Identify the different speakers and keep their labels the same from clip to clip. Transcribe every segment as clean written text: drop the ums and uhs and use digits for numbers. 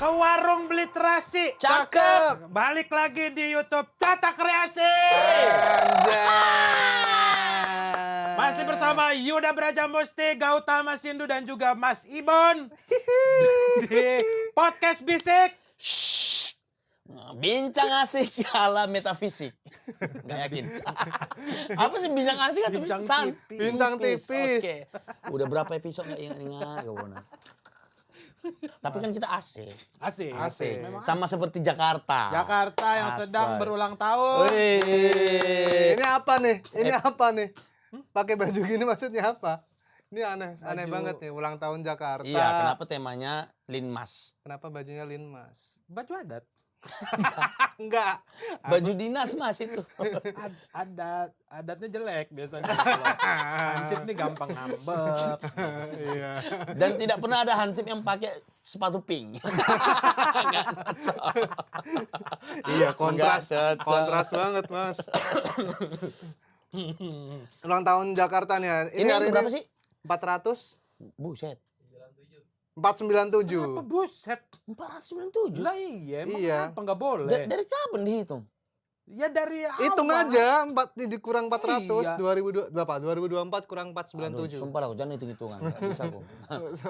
Speaker 1: ke warung beli terasi.
Speaker 2: Cakep.
Speaker 1: Balik lagi di YouTube Cata Kreasi. Masih bersama Yuda Braja Musti, Gautama Sindu dan juga Mas Ibon di podcast Bisik.
Speaker 2: Bincang asik ala metafisik. Gak yakin. Apa sih bincang asik atau
Speaker 1: Bincang tipis.
Speaker 3: Bintang tipis.
Speaker 2: Oke. Udah berapa episode gak ingat-ingat. Tapi kan kita asik.
Speaker 1: Asik.
Speaker 3: Asik.
Speaker 1: Memang
Speaker 2: Sama seperti Jakarta.
Speaker 1: Jakarta yang sedang
Speaker 2: Asik.
Speaker 1: berulang tahun.
Speaker 3: Ini apa nih? Ini apa nih? Pakai baju gini maksudnya apa? Ini aneh
Speaker 1: Baju-
Speaker 3: banget nih, ulang tahun Jakarta.
Speaker 2: Iya, kenapa temanya Linmas?
Speaker 3: Kenapa bajunya Linmas?
Speaker 1: Baju adat.
Speaker 3: Enggak.
Speaker 2: Baju dinas Mas itu.
Speaker 1: Adatnya jelek biasanya. Hansip nih gampang ngambek.
Speaker 3: Iya.
Speaker 2: Dan tidak pernah ada Hansip yang pakai sepatu pink.
Speaker 3: Iya, kontras.
Speaker 2: Nggak cocok.
Speaker 3: Kontras banget, Mas. Ulang tahun Jakarta nih ya.
Speaker 2: Ini
Speaker 3: hari
Speaker 2: berapa sih?
Speaker 3: 400
Speaker 2: Buset.
Speaker 3: 497.
Speaker 1: Apa buset?
Speaker 2: 497.
Speaker 1: Lah iya, emang
Speaker 3: Iya.
Speaker 1: apa nggak boleh?
Speaker 2: Dari kapan dihitung?
Speaker 1: Ya dari awal.
Speaker 3: Hitung aja 4 dikurang 400
Speaker 1: Iya.
Speaker 3: 2002 berapa? 2024 kurang
Speaker 2: Aduh,
Speaker 3: 497.
Speaker 2: sumpah lah, jangan hitung-hitungan. Nggak bisa, Bu.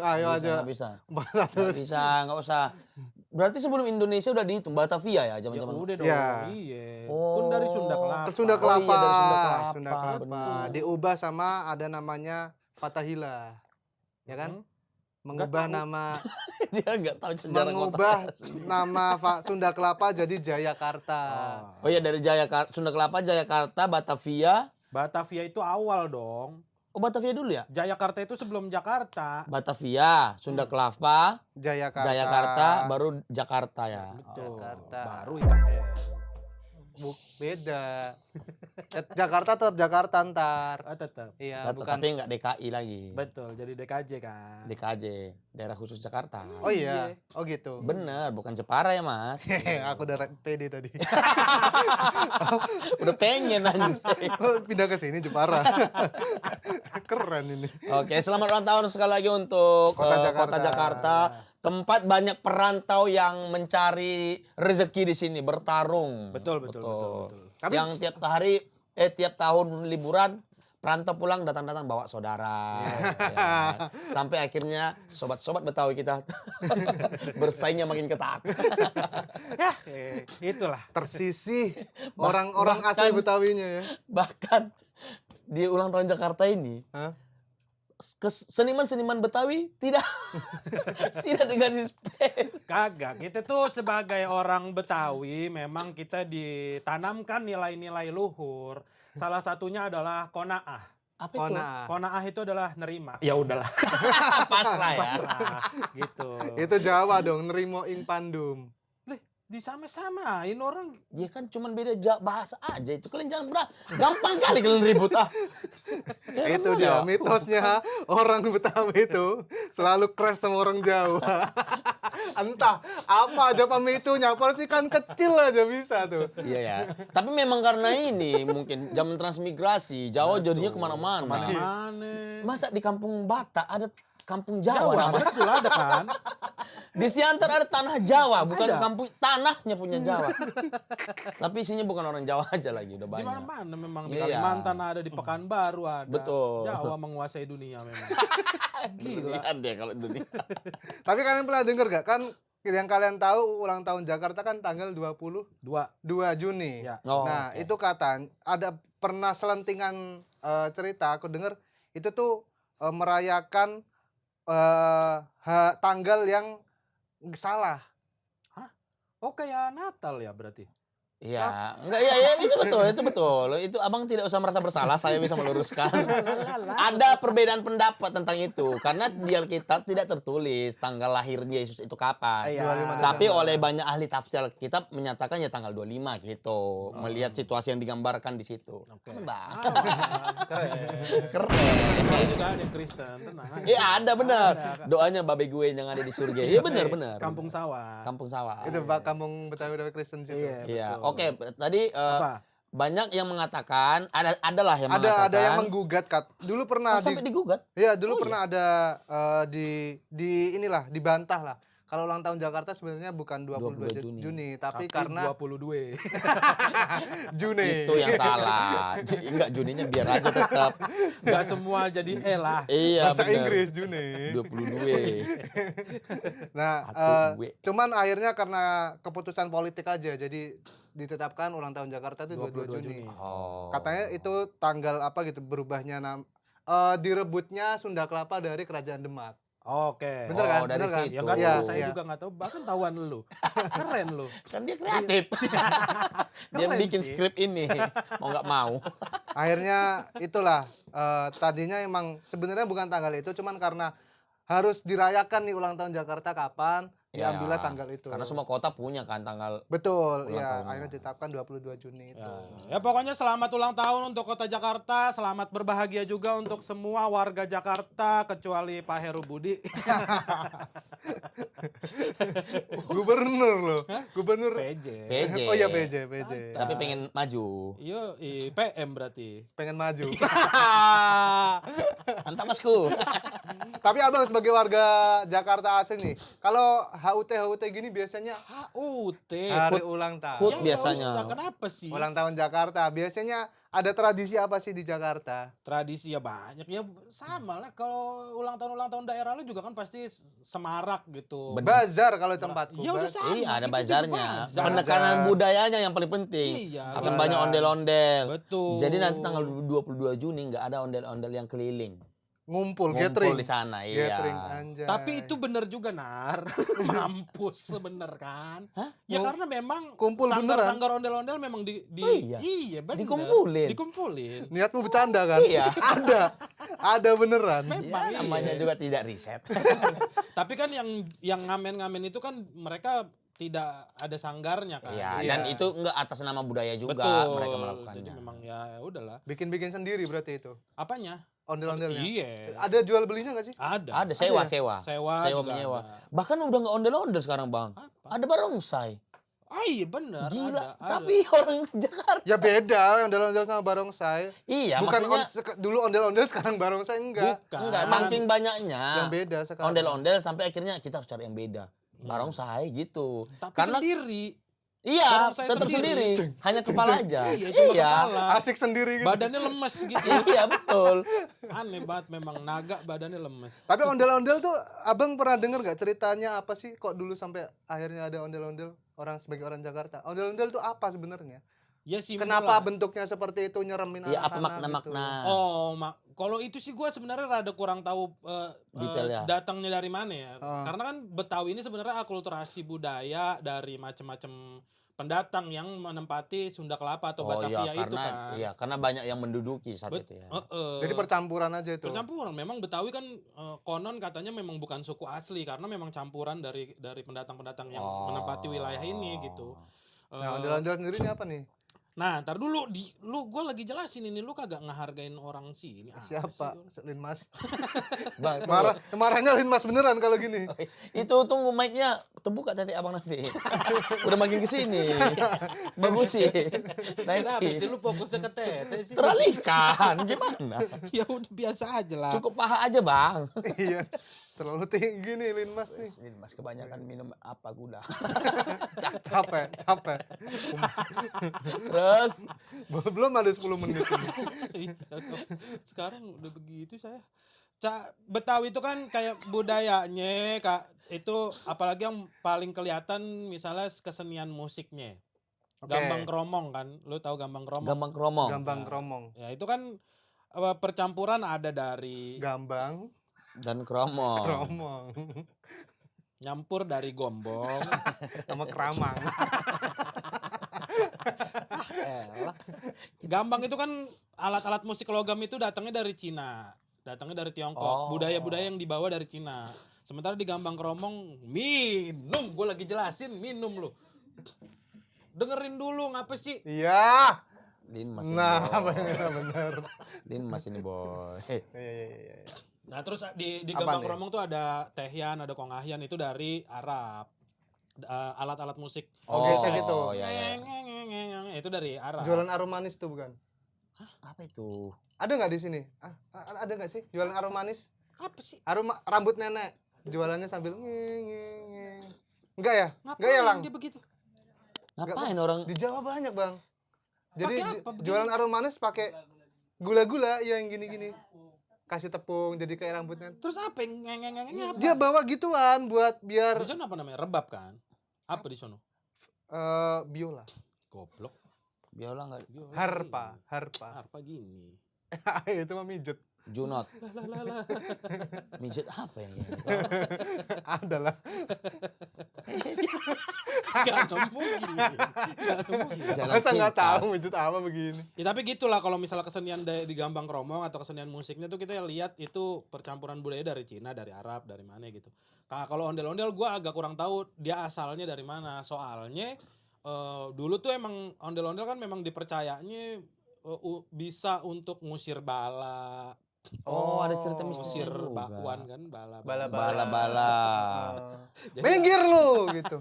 Speaker 3: Ayo aja.
Speaker 2: Nggak bisa.
Speaker 3: 400.
Speaker 2: Nggak bisa, nggak usah. Berarti sebelum Indonesia udah dihitung. Batavia ya,
Speaker 1: Ya
Speaker 2: zaman-zaman.
Speaker 1: udah dong.
Speaker 3: Iya.
Speaker 1: Iya.
Speaker 2: Oh.
Speaker 1: Pun dari Sunda Kelapa.
Speaker 3: Ke Sunda
Speaker 2: Oh
Speaker 3: Kelapa.
Speaker 2: iya, dari Sunda Kelapa,
Speaker 3: Sunda Kelapa.
Speaker 2: benar.
Speaker 3: Diubah sama ada namanya Fatahila. Ya kan?
Speaker 1: Hmm.
Speaker 3: Mengubah
Speaker 1: tahu.
Speaker 3: nama
Speaker 2: Dia nggak tahu sejarah
Speaker 3: mengubah
Speaker 2: kota.
Speaker 3: nama Sunda Kelapa jadi Jayakarta.
Speaker 2: Oh iya, dari Sunda Kelapa, Jayakarta, Batavia.
Speaker 1: Batavia itu awal dong.
Speaker 2: Oh, Batavia dulu ya?
Speaker 1: Jayakarta itu sebelum Jakarta.
Speaker 2: Batavia, Sunda Kelapa,
Speaker 3: Jayakarta.
Speaker 2: Jayakarta, baru Jakarta ya.
Speaker 1: Betul.
Speaker 3: Jakarta.
Speaker 1: Baru IKN.
Speaker 3: Beda. Jakarta tetap Jakarta ntar.
Speaker 1: Oh, tetap.
Speaker 3: Iya, bukan.
Speaker 2: Tapi nggak DKI lagi.
Speaker 1: Betul, jadi DKJ kan.
Speaker 2: DKJ, daerah khusus Jakarta.
Speaker 3: Oh iya. Oh gitu.
Speaker 2: Bener, bukan Jepara ya Mas.
Speaker 3: Aku udah pede tadi.
Speaker 2: Udah pengen anjing.
Speaker 3: Oh, pindah ke sini Jepara. Keren ini.
Speaker 2: Oke, selamat ulang tahun sekali lagi untuk
Speaker 3: Kota Jakarta.
Speaker 2: Kota Jakarta. Tempat banyak perantau yang mencari rezeki di sini, bertarung.
Speaker 1: Betul.
Speaker 3: Tapi-
Speaker 2: Yang tiap tahun liburan perantau pulang datang-datang bawa saudara. Ya. Sampai akhirnya sobat-sobat Betawi kita bersaingnya makin ketat.
Speaker 1: Ya, itulah.
Speaker 3: Tersisih orang-orang asli
Speaker 2: bahkan-
Speaker 3: Betawinya ya.
Speaker 2: Bahkan di ulang tahun Jakarta ini,
Speaker 3: Hah?
Speaker 2: seniman-seniman Betawi tidak tidak dikasih space.
Speaker 1: Kagak, kita tuh sebagai orang Betawi memang kita ditanamkan nilai-nilai luhur. Salah satunya adalah qanaah.
Speaker 2: Apa itu?
Speaker 3: Kona.
Speaker 1: Qanaah itu adalah nerima. Ya udahlah.
Speaker 2: Pasrah ya.
Speaker 1: Pasrah, gitu.
Speaker 3: Itu Jawa dong, nerimo ing pandum.
Speaker 1: Lih, disama-samain orang.
Speaker 2: Ya kan cuman beda bahasa aja itu. Kalian jangan gampang kali kalian ribut ah. Ya,
Speaker 3: Itu dia mitosnya orang Betawi itu selalu crash sama orang Jawa. Entah apa aja pemicunya, pasti kan kecil aja bisa tuh.
Speaker 2: Iya ya. Tapi memang karena ini mungkin zaman transmigrasi, Jawa jadinya kemana-mana.
Speaker 1: Mana?
Speaker 2: Masa di kampung Batak ada kampung Jawa,
Speaker 1: Jawa,
Speaker 2: namanya?
Speaker 1: betul ada kan?
Speaker 2: Di Siantar ada tanah Jawa, bukan
Speaker 1: Ada.
Speaker 2: kampung tanahnya punya Jawa. Tapi isinya bukan orang Jawa aja lagi, udah
Speaker 1: Di
Speaker 2: banyak.
Speaker 1: mana-mana memang. Di
Speaker 2: Iya.
Speaker 1: Kalimantan ada, di Pekanbaru ada.
Speaker 2: Betul.
Speaker 1: Jawa menguasai dunia memang. Gila.
Speaker 2: Lihat deh kalau dunia.
Speaker 3: Tapi kalian pernah denger gak? Kan yang kalian tahu ulang tahun Jakarta kan tanggal 22
Speaker 1: Dua.
Speaker 3: Juni.
Speaker 1: Ya.
Speaker 2: Oh,
Speaker 3: Nah,
Speaker 2: oke.
Speaker 3: itu kata ada pernah selentingan cerita aku denger itu tuh merayakan tanggal yang salah.
Speaker 1: Oh kayak Natal ya berarti?
Speaker 2: Iya, enggak ya itu betul. Itu Abang tidak usah merasa bersalah, saya bisa meluruskan. Ada perbedaan pendapat tentang itu karena di Alkitab tidak tertulis tanggal lahir Yesus itu kapan.
Speaker 1: Iya.
Speaker 3: 25
Speaker 2: Tapi
Speaker 3: Desember.
Speaker 2: oleh banyak ahli tafsir Alkitab menyatakan ya tanggal 25 gitu. Melihat situasi yang digambarkan di situ.
Speaker 1: Oke.
Speaker 2: Aman, Bang.
Speaker 1: Keren.
Speaker 2: Keren.
Speaker 1: Saya juga ada yang Kristen, tenang aja.
Speaker 2: Iya ada benar.
Speaker 1: Ada.
Speaker 2: Doanya babe gue yang ada di surga. Iya benar.
Speaker 1: Kampung sawah.
Speaker 2: Kampung sawah.
Speaker 3: Itu kampung Betawi Kristen situ.
Speaker 1: Iya.
Speaker 2: Iya. Oke, tadi
Speaker 1: Apa?
Speaker 2: banyak yang mengatakan adalah yang mengatakan.
Speaker 3: Ada yang menggugat Kat. Dulu pernah
Speaker 2: Oh, sampai digugat.
Speaker 3: Iya, dulu
Speaker 2: Oh,
Speaker 3: pernah ada di inilah dibantah lah. kalau ulang tahun Jakarta sebenarnya bukan 22
Speaker 2: Juni.
Speaker 3: Juni, tapi
Speaker 1: Tapi
Speaker 3: karena
Speaker 1: 22.
Speaker 3: Juni.
Speaker 2: Itu yang salah. Enggak, Juninya biar aja tetap.
Speaker 1: Enggak semua jadi lah.
Speaker 2: Iya,
Speaker 3: Bahasa
Speaker 2: bener.
Speaker 3: Inggris Juni.
Speaker 2: 22.
Speaker 3: Nah,
Speaker 2: Atuh, gue.
Speaker 3: cuman akhirnya karena keputusan politik aja, jadi ditetapkan ulang tahun Jakarta itu 22 Juni.
Speaker 2: Oh.
Speaker 3: Katanya itu tanggal apa gitu berubahnya direbutnya Sunda Kelapa dari Kerajaan Demak.
Speaker 1: Oke.
Speaker 3: Bener kan?
Speaker 2: dari
Speaker 3: Bener kan?
Speaker 2: situ.
Speaker 1: Ya enggak
Speaker 3: Iya,
Speaker 1: tahu, saya
Speaker 3: iya.
Speaker 1: juga enggak tahu, bahkan tahuan lu. Keren lu.
Speaker 2: Kan dia kreatif. Dia
Speaker 1: Keren
Speaker 2: bikin
Speaker 1: sih.
Speaker 2: skrip ini. Mau nggak mau.
Speaker 3: Akhirnya itulah tadinya emang sebenarnya bukan tanggal itu, cuman karena harus dirayakan nih ulang tahun Jakarta kapan, diambillah
Speaker 2: Ya,
Speaker 3: tanggal itu.
Speaker 2: Karena semua kota punya kan tanggal.
Speaker 3: Betul,
Speaker 2: ulang
Speaker 3: ya.
Speaker 2: tahunnya.
Speaker 3: Akhirnya ditetapkan 22 Juni itu.
Speaker 1: Ya pokoknya selamat ulang tahun untuk Kota Jakarta, selamat berbahagia juga untuk semua warga Jakarta kecuali Pak Heru Budi.
Speaker 3: Gubernur loh. Gubernur.
Speaker 1: PJ.
Speaker 2: PJ.
Speaker 3: Oh iya PJ.
Speaker 2: Tapi pengen maju.
Speaker 1: Iya, PM berarti.
Speaker 3: Pengen maju.
Speaker 2: Mantap Masku.
Speaker 3: Tapi Abang sebagai warga Jakarta asing nih, kalau HUT gini biasanya
Speaker 1: HUT.
Speaker 3: hari ulang tahun.
Speaker 2: HUT
Speaker 1: Ya, nggak
Speaker 2: biasanya.
Speaker 1: usah. Kenapa sih?
Speaker 3: Ulang tahun Jakarta. Biasanya ada tradisi apa sih di Jakarta?
Speaker 1: Tradisi ya banyak. Ya sama lah kalau ulang tahun daerah lu juga kan pasti semarak gitu.
Speaker 3: Bazar kalau tempatku.
Speaker 1: Ya udah sama.
Speaker 2: Iya, ada
Speaker 1: itu juga
Speaker 2: bazarnya.
Speaker 1: bazar.
Speaker 2: Penekanan budayanya yang paling penting.
Speaker 1: Iya,
Speaker 2: Akan
Speaker 3: bazar.
Speaker 2: banyak ondel-ondel.
Speaker 1: Betul.
Speaker 2: Jadi nanti tanggal 22 Juni nggak ada ondel-ondel yang keliling.
Speaker 3: Ngumpul,
Speaker 2: Ngumpul
Speaker 3: gathering.
Speaker 2: di sana, iya.
Speaker 3: Gathering, anjay.
Speaker 1: Tapi itu bener juga, Nar. Mampus sebener kan.
Speaker 2: Hah?
Speaker 1: Ya
Speaker 3: Mau
Speaker 1: karena memang
Speaker 3: kumpul
Speaker 1: sanggar-sanggar ondel-ondel memang
Speaker 2: Oh iya?
Speaker 1: iya bener.
Speaker 2: Dikumpulin?
Speaker 1: Dikumpulin.
Speaker 3: niatmu bercanda kan?
Speaker 2: Iya.
Speaker 3: Ada beneran.
Speaker 1: Memang
Speaker 2: Ya, namanya
Speaker 1: iya.
Speaker 2: juga tidak riset.
Speaker 1: Tapi kan yang ngamen-ngamen itu kan mereka tidak ada sanggarnya kan.
Speaker 2: Iya,
Speaker 3: Iya.
Speaker 2: dan itu nggak atas nama budaya juga
Speaker 1: Betul.
Speaker 2: mereka
Speaker 1: Jadi
Speaker 2: melakukannya.
Speaker 1: memang ya udahlah.
Speaker 3: Bikin sendiri berarti itu.
Speaker 1: Apanya?
Speaker 3: Ondel-ondelnya.
Speaker 1: Iya.
Speaker 3: Ada jual belinya nggak sih?
Speaker 1: Ada.
Speaker 2: Ada sewa.
Speaker 1: Sewa juga
Speaker 2: menyewa.
Speaker 1: ada.
Speaker 2: Bahkan udah nggak ondel-ondel sekarang, Bang.
Speaker 1: Apa?
Speaker 2: Ada barongsai.
Speaker 1: Ah iya benar.
Speaker 2: Gila,
Speaker 1: ada.
Speaker 2: tapi orang Jakarta.
Speaker 3: Ya beda ondel-ondel sama barongsai.
Speaker 2: Iya,
Speaker 3: Bukan
Speaker 2: maksudnya
Speaker 3: dulu ondel-ondel sekarang barongsai enggak.
Speaker 1: Bukan.
Speaker 2: enggak saking banyaknya.
Speaker 3: Yang beda sekarang.
Speaker 2: Ondel-ondel sampai akhirnya kita harus cari yang beda. Barongsai gitu.
Speaker 1: Tapi
Speaker 2: Karena
Speaker 1: sendiri.
Speaker 2: iya,
Speaker 1: barongsai
Speaker 2: tetap
Speaker 1: sendiri.
Speaker 2: sendiri. Hanya kepala aja.
Speaker 1: Iya, cuma kepala.
Speaker 3: Asik sendiri gitu.
Speaker 1: Badannya lemes gitu.
Speaker 2: Iya, betul.
Speaker 1: Aneh banget memang naga badannya lemes.
Speaker 3: Tapi ondel-ondel tuh abang pernah denger nggak ceritanya apa sih kok dulu sampai akhirnya ada ondel-ondel orang sebagai orang Jakarta? Ondel-ondel tuh apa sebenarnya?
Speaker 1: Ya simpel
Speaker 3: Kenapa
Speaker 1: lah.
Speaker 3: bentuknya seperti itu nyeremin
Speaker 2: Iya, apa
Speaker 3: anak-anak
Speaker 2: makna-makna?
Speaker 3: gitu?
Speaker 1: Oh, kalau itu sih gue sebenarnya rada kurang tahu
Speaker 2: Detailnya.
Speaker 1: datangnya dari mana ya.
Speaker 3: Oh.
Speaker 1: Karena kan Betawi ini sebenarnya akulturasi budaya dari macam-macam pendatang yang menempati Sunda Kelapa atau
Speaker 2: Oh iya,
Speaker 1: Batavia itu
Speaker 2: karena
Speaker 1: kan.
Speaker 2: iya, karena banyak yang menduduki saat itu ya.
Speaker 3: Jadi percampuran aja itu.
Speaker 1: Percampuran. Memang Betawi kan konon katanya memang bukan suku asli karena memang campuran dari pendatang-pendatang yang menempati wilayah ini gitu.
Speaker 3: Nah, ondel-ondel sendiri ini apa nih?
Speaker 1: Nah, ntar dulu gue lagi jelasin ini, lu kagak ngehargain orang sini.
Speaker 3: Siapa? Linmas.
Speaker 2: Bang,
Speaker 3: Marahnya Linmas beneran kalau gini.
Speaker 2: itu tunggu mic-nya terbuka tadi abang nanti. Udah makin kesini. Bagus sih.
Speaker 1: Kenapa sih
Speaker 2: Naikin.
Speaker 1: lu fokusnya ke tete sih?
Speaker 2: Teralihkan. Gimana?
Speaker 1: Ya udah biasa aja lah.
Speaker 2: Cukup paha aja, Bang.
Speaker 3: Iya. Terlalu tinggi nih Linmas nih.
Speaker 2: Ini Mas kebanyakan minum apa gula.
Speaker 3: Capek.
Speaker 2: Terus
Speaker 3: Belum ada 10 menit ini.
Speaker 1: Iya, sekarang udah begitu saya. Betawi itu kan kayak budayanya, Kak. Itu apalagi yang paling kelihatan misalnya kesenian musiknya.
Speaker 3: Oke.
Speaker 1: Gambang kromong kan. Lu tahu gambang kromong?
Speaker 2: gampang kromong.
Speaker 3: Gambang kromong.
Speaker 1: Ya itu kan percampuran ada dari
Speaker 3: Gambang
Speaker 2: Dan kromong.
Speaker 3: kromong
Speaker 1: nyampur dari gombong.
Speaker 3: sama keramang.
Speaker 1: Elah. Gambang itu kan alat-alat musik logam itu datangnya dari Cina. Datangnya dari Tiongkok.
Speaker 2: Oh.
Speaker 1: Budaya-budaya yang dibawa dari Cina. Sementara di gambang kromong minum. Gue lagi jelasin minum lu. Dengerin dulu ngapa sih?
Speaker 3: Iya.
Speaker 2: Linmas ini.
Speaker 3: Nah,
Speaker 2: boy.
Speaker 3: bener.
Speaker 2: Linmas ini, boy.
Speaker 3: Iya.
Speaker 1: Nah terus di
Speaker 3: Apa
Speaker 1: gambang
Speaker 3: nih?
Speaker 1: kromong tuh ada tehyan, ada kongahian itu dari Arab. Alat-alat musik.
Speaker 3: Oh, gesek gitu.
Speaker 2: Iya, iya.
Speaker 1: Itu dari Arab.
Speaker 3: Jualan arum manis tuh bukan?
Speaker 2: Apa itu?
Speaker 3: Ada nggak di sini? Ada nggak sih jualan arum manis?
Speaker 1: Apa sih?
Speaker 3: Rambut nenek. Jualannya sambil ngeng. Enggak ya? Enggak ya,
Speaker 1: Ngapain
Speaker 3: Lang?
Speaker 1: dia begitu?
Speaker 2: Ngapain orang
Speaker 3: Di Jawa banyak, Bang. Jadi
Speaker 1: Pakai apa begini?
Speaker 3: jualan aroma manis pakai gula-gula yang gini-gini. Kasih tepung jadi kayak rambutnya.
Speaker 1: Terus apa yang ngeng apa?
Speaker 3: Dia bawa gituan buat biar
Speaker 1: Di sana apa namanya? Rebab kan? Apa di sana?
Speaker 3: biola.
Speaker 1: Goblok.
Speaker 2: biola enggak
Speaker 1: Biola
Speaker 3: Harpa.
Speaker 1: Harpa gini.
Speaker 3: Itu mah mijet.
Speaker 2: junot.
Speaker 1: Lah.
Speaker 2: Mijet apa yang ini?
Speaker 3: Adalah.
Speaker 1: Gak nemu gini.
Speaker 2: Jalan
Speaker 3: Masa nggak
Speaker 2: pintas.
Speaker 3: tahu mijet apa begini?
Speaker 1: Ya tapi gitulah kalau misalnya kesenian di Gambang Kromong atau kesenian musiknya tuh kita lihat itu percampuran budaya dari Cina, dari Arab, dari mana gitu. Kalau ondel-ondel gue agak kurang tahu dia asalnya dari mana. Soalnya dulu tuh emang ondel-ondel kan memang dipercayanya bisa untuk ngusir bala,
Speaker 2: Oh, ada cerita mistis
Speaker 1: ngusir
Speaker 2: juga.
Speaker 1: bakwan kan, bala.
Speaker 2: Bala-bala.
Speaker 1: Jadi-
Speaker 3: Minggir lu gitu.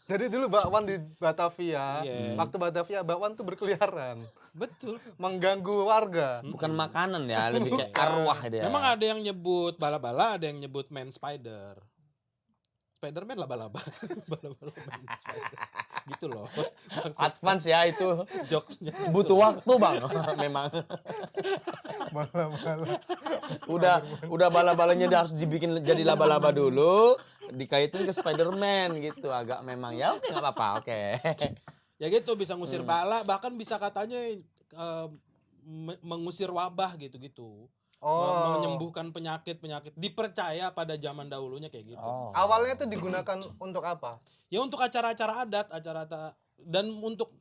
Speaker 3: Jadi dulu bakwan di Batavia,
Speaker 1: Iya.
Speaker 3: waktu Batavia bakwan tuh berkeliaran,
Speaker 1: Betul.
Speaker 3: mengganggu warga.
Speaker 2: Bukan makanan ya, lebih kayak arwah dia.
Speaker 1: Memang ada yang nyebut bala-bala, ada yang nyebut man spider. Spiderman laba-laba. Bala-bala man spider. Gitu loh. Maksud
Speaker 2: Advance ya itu.
Speaker 1: jokesnya.
Speaker 2: Butuh waktu, Bang. Memang.
Speaker 3: Bala-bala.
Speaker 2: Udah bala-balanya dia harus dibikin jadi laba-laba dulu, dikaitin ke Spider-Man gitu. Agak memang ya oke enggak apa-apa, oke.
Speaker 1: Ya gitu bisa ngusir bala, bahkan bisa katanya mengusir wabah gitu-gitu.
Speaker 3: Oh.
Speaker 1: Menyembuhkan penyakit-penyakit. Dipercaya pada zaman dahulunya kayak gitu.
Speaker 2: Oh.
Speaker 3: Awalnya itu digunakan untuk apa?
Speaker 1: Ya untuk acara-acara adat, dan untuk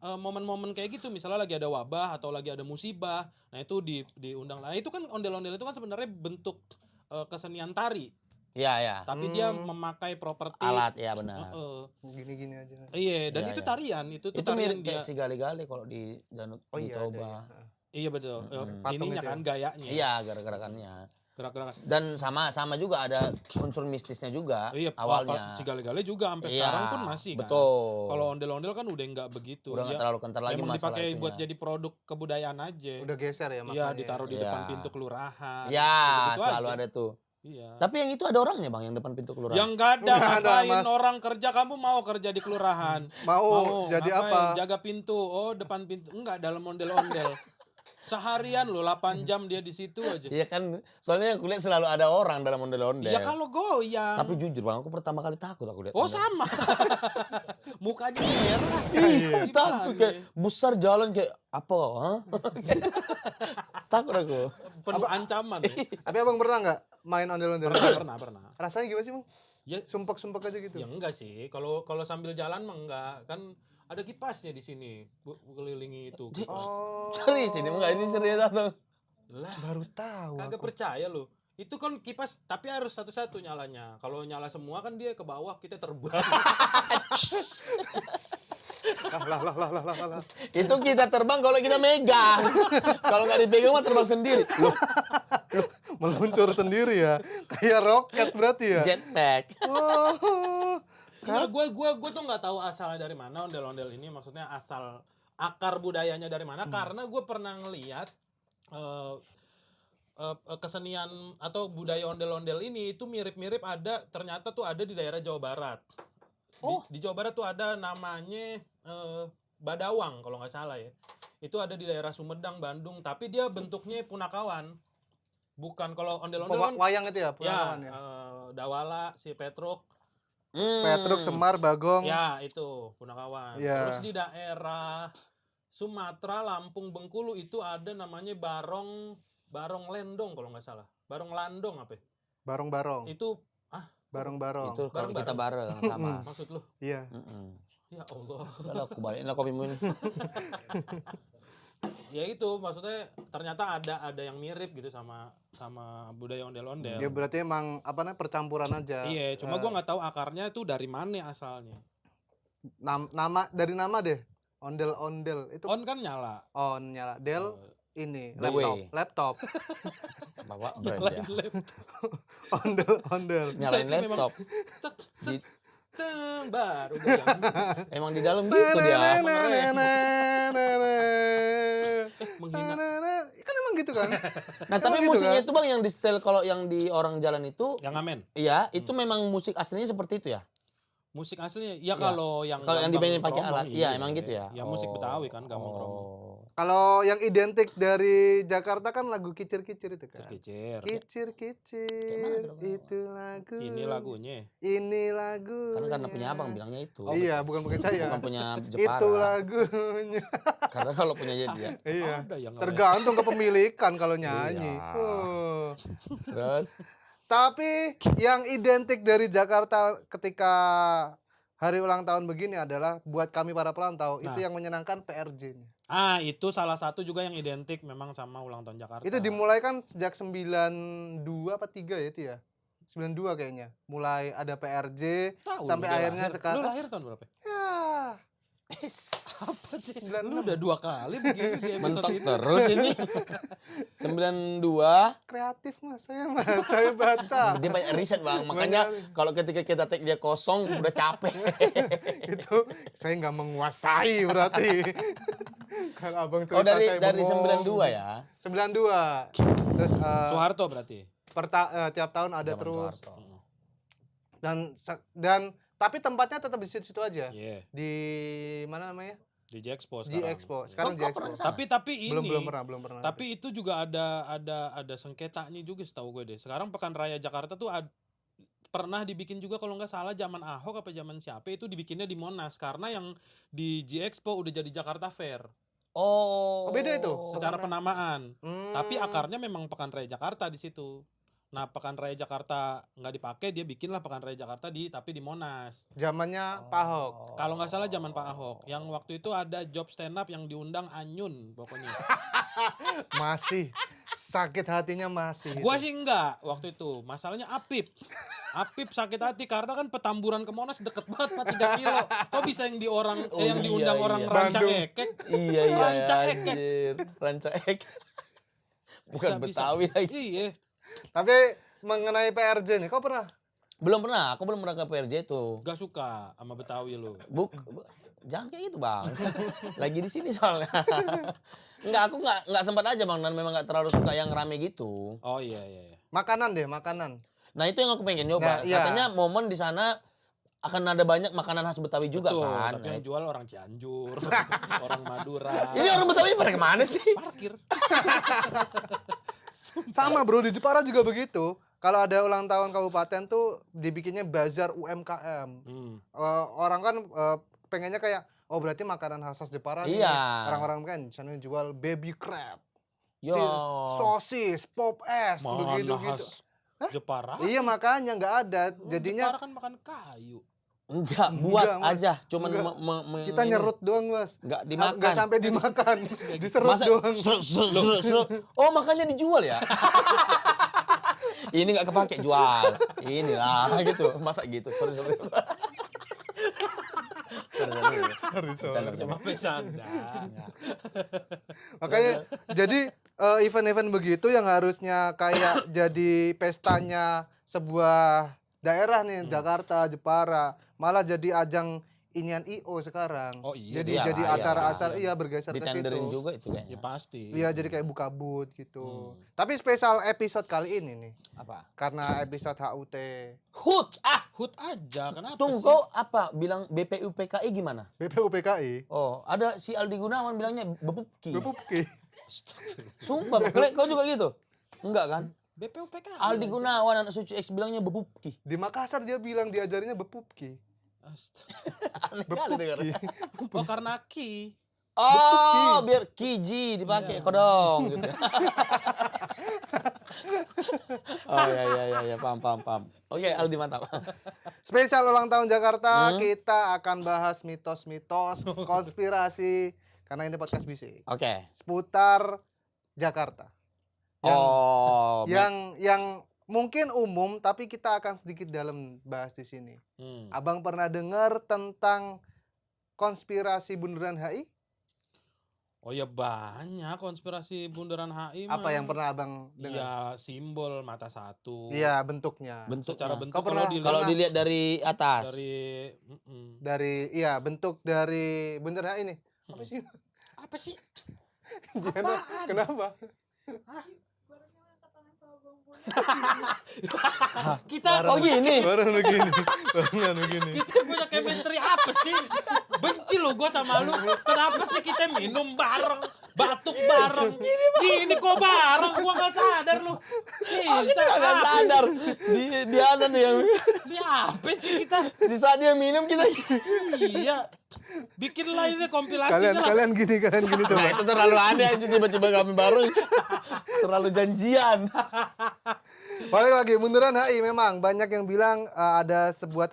Speaker 1: momen-momen kayak gitu, misalnya lagi ada wabah atau lagi ada musibah, nah itu diundang. Nah itu kan ondel-ondel itu kan sebenarnya bentuk kesenian tari,
Speaker 2: Iya, ya.
Speaker 1: tapi dia memakai properti
Speaker 2: Alat ya benar.
Speaker 3: Gini-gini aja.
Speaker 1: Iya, dan
Speaker 2: Iya,
Speaker 1: itu
Speaker 2: iya.
Speaker 1: tarian, itu
Speaker 2: Itu
Speaker 1: tarian
Speaker 2: mirip kayak si gali-gali kalau di Danut
Speaker 3: Oh
Speaker 2: di
Speaker 3: iya, ada
Speaker 2: Toba.
Speaker 3: ya.
Speaker 1: Iya betul.
Speaker 3: Patung
Speaker 1: Ininya
Speaker 3: itu ya?
Speaker 1: kan gayanya.
Speaker 2: Iya, gerak-gerakannya.
Speaker 1: Gerak-gerak.
Speaker 2: Dan sama juga ada unsur mistisnya juga
Speaker 1: Iya,
Speaker 2: awalnya.
Speaker 1: si gale-gale juga sampai
Speaker 2: Iya,
Speaker 1: sekarang pun masih kan.
Speaker 2: betul.
Speaker 1: Kalau ondel-ondel kan udah nggak begitu.
Speaker 2: Udah nggak
Speaker 1: Dia
Speaker 2: terlalu kental lagi
Speaker 1: emang
Speaker 2: masalah
Speaker 1: dipakai
Speaker 2: itunya.
Speaker 1: buat jadi produk kebudayaan aja.
Speaker 3: Udah geser ya
Speaker 1: Iya,
Speaker 3: makanya.
Speaker 1: ditaruh di
Speaker 2: Iya.
Speaker 1: depan pintu kelurahan.
Speaker 2: Ya,
Speaker 1: gitu-gitu
Speaker 2: selalu
Speaker 1: aja.
Speaker 2: ada tuh.
Speaker 1: Iya.
Speaker 2: Tapi yang itu ada orangnya, Bang, yang depan pintu kelurahan.
Speaker 1: Yang nggak ada,
Speaker 3: Nggak ada,
Speaker 1: ngapain
Speaker 3: Mas.
Speaker 1: orang kerja, kamu mau kerja di kelurahan?
Speaker 3: Mau jadi
Speaker 1: ngapain?
Speaker 3: apa?
Speaker 1: Jaga pintu. Oh, depan pintu. Enggak, dalam ondel-ondel. Seharian loh 8 jam dia di situ aja.
Speaker 2: Iya kan, soalnya aku lihat selalu ada orang dalam ondel-ondel.
Speaker 1: Ya kalau goyang.
Speaker 2: Tapi jujur, Bang, aku pertama kali takut aku lihat.
Speaker 1: Oh
Speaker 2: ondel.
Speaker 1: sama. Mukanya merah.
Speaker 2: Iya,
Speaker 1: Gimana
Speaker 2: takut kayak
Speaker 1: ya?
Speaker 2: besar jalan kayak apa, hah? Takut aku.
Speaker 1: Penuh ancaman ya.
Speaker 3: Tapi abang pernah nggak main ondel-ondel?
Speaker 1: Pernah.
Speaker 3: Rasanya gimana sih, Bang?
Speaker 1: Ya,
Speaker 3: Sumpek-sumpek aja gitu.
Speaker 1: ya enggak sih. Kalau sambil jalan mah enggak. Kan ada kipasnya di sini. Kelilingi itu. Kipas.
Speaker 3: Oh.
Speaker 2: Serius ini enggak ini serius atau?
Speaker 1: Lah,
Speaker 3: Baru tahu
Speaker 1: kagak
Speaker 3: aku.
Speaker 1: percaya loh. Itu kan kipas tapi harus satu-satu nyalanya. Kalau nyala semua kan dia ke bawah, kita terbang.
Speaker 3: Lah.
Speaker 2: Itu kita terbang kalau kita megang. Kalau nggak dipegang mah terbang sendiri. Loh,
Speaker 3: Meluncur sendiri ya. Kayak roket berarti ya.
Speaker 2: jetpack.
Speaker 3: Oh.
Speaker 1: Enggak, gue tuh nggak tahu asalnya dari mana ondel-ondel ini. Maksudnya asal akar budayanya dari mana. Karena gue pernah ngeliat kesenian atau budaya ondel-ondel ini itu mirip-mirip ternyata tuh ada di daerah Jawa Barat. Di Jawa Barat tuh ada namanya Badawang kalau nggak salah ya. Itu ada di daerah Sumedang, Bandung, tapi dia bentuknya punakawan. Bukan kalau ondel-ondel kan
Speaker 3: Wayang itu ya,
Speaker 1: ya,
Speaker 3: punakawan ya.
Speaker 1: Dawala, si Petruk,
Speaker 3: Petruk, Semar, Bagong.
Speaker 1: ya itu punakawan.
Speaker 3: Ya.
Speaker 1: Terus di daerah Sumatera, Lampung, Bengkulu itu ada namanya Barong Lendong kalau nggak salah. Barong Landong apa ya?
Speaker 3: Barong-barong.
Speaker 1: Itu
Speaker 3: Barong-barong.
Speaker 2: Itu kalau kita bareng sama.
Speaker 1: maksud lu?
Speaker 3: Iya.
Speaker 1: Ya Allah.
Speaker 2: Kalau aku balikin lah kopimu ini.
Speaker 1: Ya itu maksudnya ternyata ada yang mirip gitu sama budaya ondel-ondel.
Speaker 3: Ya berarti emang apa namanya percampuran aja.
Speaker 1: Iya, cuma gua nggak tahu akarnya itu dari mana asalnya.
Speaker 3: Dari nama deh. Ondel-ondel itu
Speaker 1: On kan nyala.
Speaker 3: on nyala. Del ini
Speaker 2: DW.
Speaker 3: laptop.
Speaker 2: Bawa brand ya.
Speaker 1: Nyalain laptop.
Speaker 3: Ondel-ondel.
Speaker 2: Nyalain
Speaker 1: Berarti memang-
Speaker 2: laptop.
Speaker 1: Tek, set,
Speaker 2: Di-
Speaker 1: teng, baru goyang.
Speaker 2: Emang di dalam gitu dia.
Speaker 1: Menghina.
Speaker 3: Kan emang gitu kan.
Speaker 2: Nah, tapi
Speaker 3: gitu
Speaker 2: musiknya
Speaker 3: kan?
Speaker 2: itu Bang yang di setel kalau yang di orang jalan itu,
Speaker 1: Yang ngamen.
Speaker 2: iya, itu memang musik aslinya seperti itu ya?
Speaker 1: Musik aslinya ya
Speaker 2: Iya.
Speaker 1: kalau yang
Speaker 2: Kalau yang
Speaker 1: gambang
Speaker 2: dimainin pakai
Speaker 1: kromong,
Speaker 2: alat, iya emang gitu ya?
Speaker 1: Ya musik Betawi kan gambang kromong.
Speaker 3: Kalau yang identik dari Jakarta kan lagu kicir-kicir itu kan.
Speaker 1: Kicir-kicir.
Speaker 2: Kayak mana
Speaker 3: Kicir-kicir
Speaker 2: itu?
Speaker 3: itu lagu.
Speaker 1: Ini lagunya.
Speaker 3: Ini lagu.
Speaker 2: Karena punya abang bilangnya itu.
Speaker 3: Iya, bukan saya.
Speaker 2: Bukan punya
Speaker 3: Itu
Speaker 2: Jepara.
Speaker 3: lagunya.
Speaker 2: Karena kalau punya dia.
Speaker 3: Iya.
Speaker 1: Ada yang
Speaker 3: Tergantung kepemilikan kalau nyanyi.
Speaker 2: Iya.
Speaker 3: Oh.
Speaker 2: Terus
Speaker 3: Tapi yang identik dari Jakarta ketika hari ulang tahun begini adalah buat kami para perantau itu
Speaker 1: Nah.
Speaker 3: yang menyenangkan PRJ-nya.
Speaker 1: itu salah satu juga yang identik memang sama ulang tahun Jakarta.
Speaker 3: Itu dimulai kan sejak 92 apa 3 ya itu ya? 92 kayaknya. Mulai ada PRJ
Speaker 1: Tahu
Speaker 3: sampai
Speaker 1: lu dia
Speaker 3: akhirnya
Speaker 1: lahir.
Speaker 3: sekarang
Speaker 1: Lu lahir tahun berapa?
Speaker 3: ya
Speaker 1: Apa sih?
Speaker 3: 96.
Speaker 1: Lu udah 2 kali begitu di episode
Speaker 2: mentok
Speaker 1: ini.
Speaker 2: terus ini. 92.
Speaker 3: kreatif mas saya baca.
Speaker 2: Dia banyak riset Bang. Makanya kalau ketika kita take dia kosong udah capek.
Speaker 3: Itu saya nggak menguasai berarti. Kalau abang cerita
Speaker 2: Oh dari
Speaker 3: saya
Speaker 2: dari
Speaker 3: bengong.
Speaker 2: 92 ya.
Speaker 3: 92. Terus
Speaker 1: Soeharto berarti.
Speaker 3: tiap tahun ada
Speaker 2: Zaman
Speaker 3: terus.
Speaker 2: Soeharto.
Speaker 3: Dan tapi tempatnya tetap di situ aja.
Speaker 1: Iya.
Speaker 3: Di mana namanya?
Speaker 1: Di J-Expo
Speaker 3: G
Speaker 1: sekarang.
Speaker 3: Expo. Sekarang G
Speaker 2: Kau
Speaker 3: Expo.
Speaker 2: pernah ke sana?
Speaker 1: Tapi ini
Speaker 3: Belum pernah.
Speaker 1: Tapi itu juga ada sengketanya juga setahu gue deh. Sekarang Pekan Raya Jakarta tuh pernah dibikin juga kalau nggak salah zaman Ahok apa zaman siapa itu dibikinnya di Monas karena yang di G Expo udah jadi Jakarta Fair
Speaker 2: Oh.
Speaker 3: beda itu?
Speaker 1: secara penamaan. Tapi
Speaker 3: Hmm.
Speaker 1: akarnya memang Pekan Raya Jakarta di situ. Nah, Pekan Raya Jakarta nggak dipakai, dia bikinlah Pekan Raya Jakarta tapi di Monas.
Speaker 3: Zamannya Pak Ahok.
Speaker 1: Kalau nggak salah zaman Pak Ahok, yang waktu itu ada job stand up yang diundang Anyun pokoknya.
Speaker 3: Masih sakit hatinya masih.
Speaker 1: Gua sih enggak waktu itu. Masalahnya Apip. Apip sakit hati karena kan Petamburan ke Monas deket banget 3 kilo. Kok bisa yang yang
Speaker 2: iya,
Speaker 1: diundang orang
Speaker 2: iya.
Speaker 1: Ranca
Speaker 3: Bandung.
Speaker 1: Ekek?
Speaker 2: Iya
Speaker 1: Ranca Ekek.
Speaker 2: anjir. Ranca Ekek. Bukan
Speaker 1: Bisa-bisa.
Speaker 2: Betawi lagi.
Speaker 1: Iya.
Speaker 3: Tapi mengenai PRJ nih, kau pernah?
Speaker 2: Belum pernah, aku belum pernah ke PRJ itu.
Speaker 1: Gak suka sama Betawi lu.
Speaker 2: Jangan kayak gitu Bang. Lagi di sini soalnya. Enggak, aku enggak sempat aja Bang dan memang enggak terlalu suka yang rame gitu.
Speaker 1: Oh iya.
Speaker 3: Makanan deh, makanan.
Speaker 2: Nah, itu yang aku pengen nyoba.
Speaker 3: Nah, iya.
Speaker 2: Katanya momen di sana akan ada banyak makanan khas Betawi juga
Speaker 1: Betul,
Speaker 2: kan.
Speaker 1: tapi yang jual orang Cianjur, orang Madura.
Speaker 2: Ini orang Betawi pada kemana sih?
Speaker 1: parkir.
Speaker 3: Sama bro, di Jepara juga begitu. Kalau ada ulang tahun kabupaten tuh dibikinnya bazar UMKM. Orang kan pengennya kayak, oh berarti makanan khas Jepara nih.
Speaker 2: Iya.
Speaker 3: Orang-orang kan di sana jual baby crab,
Speaker 2: Yo.
Speaker 3: sosis, pop es,
Speaker 1: Mana
Speaker 3: begitu-gitu.
Speaker 1: khas Jepara?
Speaker 3: Iya makanya nggak ada. Jadinya
Speaker 1: Jepara kan makan kayu.
Speaker 2: Enggak, buat
Speaker 3: Enggak, Mas.
Speaker 2: aja. Cuman
Speaker 3: Enggak. Kita nyerut doang mas.
Speaker 2: Enggak
Speaker 3: Nggak
Speaker 2: dimakan.
Speaker 3: sampai dimakan, diserut
Speaker 2: Masa
Speaker 3: doang.
Speaker 2: serut. Oh, makanya dijual ya? Ini enggak kepake jual. Inilah gitu. Masa gitu. Sorry. Sorry. Bercanda.
Speaker 1: Cuma bercanda.
Speaker 3: Makanya jadi event-event begitu yang harusnya kayak jadi pestanya sebuah daerah nih, Jakarta, Jepara, malah jadi ajang inian IO sekarang.
Speaker 1: Oh iya,
Speaker 3: Jadi
Speaker 2: iyalah,
Speaker 3: jadi
Speaker 2: iya,
Speaker 3: acara-acara
Speaker 1: iya.
Speaker 3: iya bergeser ke
Speaker 2: Ditenderin
Speaker 3: situ.
Speaker 2: juga itu
Speaker 1: Ya
Speaker 2: kayaknya.
Speaker 1: pasti.
Speaker 3: Iya, jadi kayak buka booth gitu. Tapi spesial episode kali ini nih,
Speaker 2: Apa?
Speaker 3: karena episode HUT.
Speaker 2: HUT.
Speaker 1: Hut aja, kenapa
Speaker 2: Tunggu
Speaker 1: sih?
Speaker 2: kau apa? Bilang BPUPKI gimana?
Speaker 3: BPUPKI.
Speaker 2: Oh, ada si Aldi Gunawan bilangnya bepupki.
Speaker 3: BPUPKI.
Speaker 1: Astagfirullah.
Speaker 2: Sumpah, kau juga gitu? Enggak kan?
Speaker 1: BPUPK.
Speaker 2: Aldi Gunawan anak Suci X bilangnya bepupki.
Speaker 3: Di Makassar dia bilang diajarinya BPUPKI.
Speaker 2: Aneh kali dengarnya.
Speaker 1: Oh karena Ki.
Speaker 2: Oh, biar kiji dipakai kodong gitu. Oh ya, paham. Oke, Aldi mantap.
Speaker 3: Spesial ulang tahun Jakarta, kita akan bahas mitos-mitos, konspirasi, karena ini podcast bisik.
Speaker 2: Oke.
Speaker 3: Seputar Jakarta.
Speaker 2: Oh,
Speaker 3: Yang mungkin umum, tapi kita akan sedikit dalam bahas di sini. Abang pernah dengar tentang konspirasi Bundaran HI?
Speaker 1: Oh ya banyak konspirasi Bundaran HI.
Speaker 3: Apa
Speaker 1: mah.
Speaker 3: yang pernah abang dengar?
Speaker 1: Iya, simbol mata satu.
Speaker 3: Iya, bentuknya.
Speaker 1: Secara bentuk
Speaker 3: Kau pernah-
Speaker 2: kalau dilihat dari atas.
Speaker 3: Iya, bentuk dari Bundaran HI ini. Apa sih?
Speaker 1: apa sih?
Speaker 3: Kenapa?
Speaker 1: Kita
Speaker 2: Oh gini.
Speaker 3: Baru begini. Barengan begini.
Speaker 1: kita punya chemistry apa sih? Benci lo gue sama lu. Kenapa sih kita minum bareng, batuk bareng, gini kok bareng? Gua nggak sadar lu.
Speaker 2: Kita nggak sadar. Di ada nih yang
Speaker 1: Ini apa sih kita?
Speaker 2: di saat dia minum kita.
Speaker 1: Iya. Bikin lah ini kompilasinya lah.
Speaker 3: Kalian gini
Speaker 2: Nah
Speaker 3: coba.
Speaker 2: itu terlalu aneh aja tiba-tiba kami bareng. Terlalu janjian.
Speaker 3: Balik lagi bundaran HI memang banyak yang bilang ada sebuah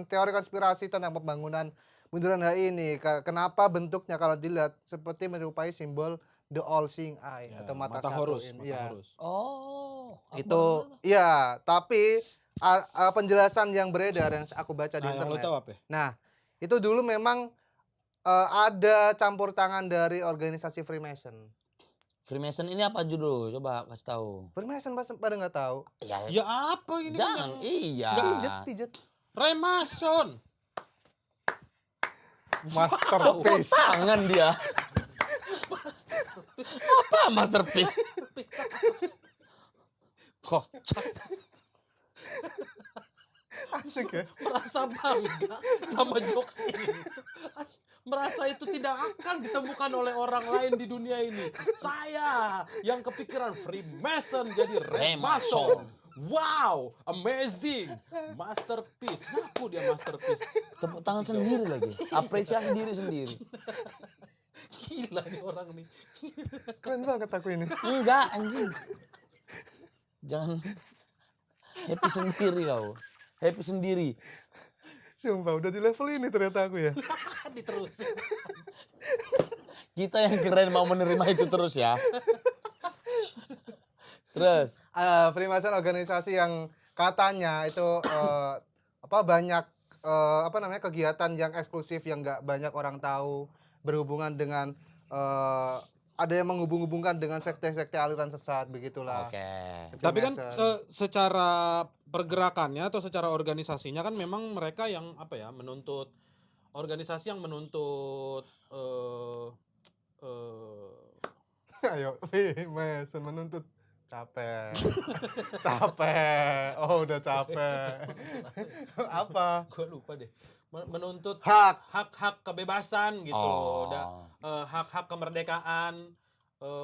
Speaker 3: teori konspirasi tentang pembangunan bundaran HI ini. Kenapa bentuknya kalau dilihat seperti menyerupai simbol the all seeing eye
Speaker 1: Ya,
Speaker 3: atau mata
Speaker 1: mata
Speaker 3: satu
Speaker 1: horus,
Speaker 3: ini.
Speaker 1: mata
Speaker 3: Iya.
Speaker 1: horus.
Speaker 2: Oh.
Speaker 3: Itu iya, tapi penjelasan yang beredar yang aku baca di
Speaker 1: Nah, yang lo
Speaker 3: internet.
Speaker 1: tahu apa?
Speaker 3: Nah, itu dulu memang ada campur tangan dari organisasi Freemason.
Speaker 2: Freemason ini apa judul? Coba kasih tahu.
Speaker 3: Freemason pada nggak tahu.
Speaker 2: Ya,
Speaker 1: Ya apa ini?
Speaker 2: jangan.
Speaker 1: Kan
Speaker 2: Iya.
Speaker 3: Pijet.
Speaker 1: Remason.
Speaker 3: Masterpiece.
Speaker 2: Tangan dia. Apa masterpiece? Kocak.
Speaker 3: Asik ya.
Speaker 1: Merasa bangga sama jokes ini. Merasa itu tidak akan ditemukan oleh orang lain di dunia ini. Saya yang kepikiran Freemason jadi Remason. Wow, amazing, masterpiece. Ngaku dia masterpiece.
Speaker 2: Tepuk tangan sendiri lagi. Apresiasi diri sendiri.
Speaker 1: Gila nih orang nih.
Speaker 3: Keren banget aku ini.
Speaker 2: Enggak anjing. Jangan happy sendiri kau. Happy sendiri.
Speaker 3: Sumpah udah di level ini ternyata aku ya.
Speaker 1: Diterusin.
Speaker 2: Kita yang keren mau menerima itu terus ya. Terus.
Speaker 3: Freemason organisasi yang katanya itu banyak kegiatan yang eksklusif yang nggak banyak orang tahu, berhubungan dengan ada yang menghubung-hubungkan dengan sekte-sekte aliran sesat begitulah.
Speaker 2: Oke.
Speaker 1: Tapi kan
Speaker 3: Freemason.
Speaker 1: secara pergerakannya atau secara organisasinya kan memang mereka yang menuntut organisasi yang menuntut
Speaker 3: Ayo, Freemason menuntut capek. Capek. Oh, udah capek. Apa?
Speaker 1: gue lupa deh. Menuntut
Speaker 3: Hak.
Speaker 1: hak-hak kebebasan gitu,
Speaker 2: Oh.
Speaker 1: hak-hak kemerdekaan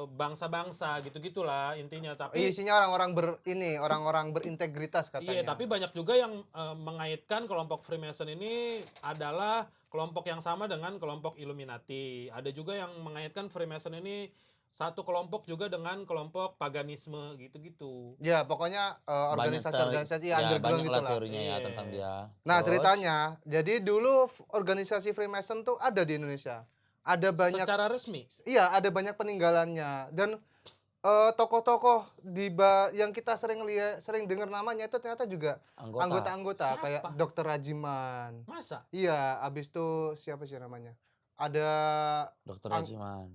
Speaker 1: bangsa-bangsa gitu-gitulah intinya. Tapi
Speaker 3: Isinya orang-orang berintegritas katanya.
Speaker 1: iya, tapi banyak juga yang mengaitkan kelompok Freemason ini adalah kelompok yang sama dengan kelompok Illuminati. Ada juga yang mengaitkan Freemason ini satu kelompok juga dengan kelompok paganisme gitu-gitu.
Speaker 3: Ya, pokoknya organisasi-organisasi underground
Speaker 2: banyak
Speaker 3: gitu
Speaker 2: lah
Speaker 3: lah.
Speaker 2: teorinya ya
Speaker 1: Iya.
Speaker 2: tentang dia.
Speaker 3: Nah,
Speaker 2: Terus?
Speaker 3: ceritanya, jadi dulu organisasi Freemason tuh ada di Indonesia. Ada banyak,
Speaker 1: Secara resmi.
Speaker 3: iya, ada banyak peninggalannya dan tokoh-tokoh yang kita sering dengar namanya itu ternyata juga anggota-anggota
Speaker 1: Siapa?
Speaker 3: kayak Dr. Rajiman.
Speaker 1: Masa?
Speaker 3: Iya, abis itu siapa sih namanya? Ada
Speaker 2: Dokter Rajiman.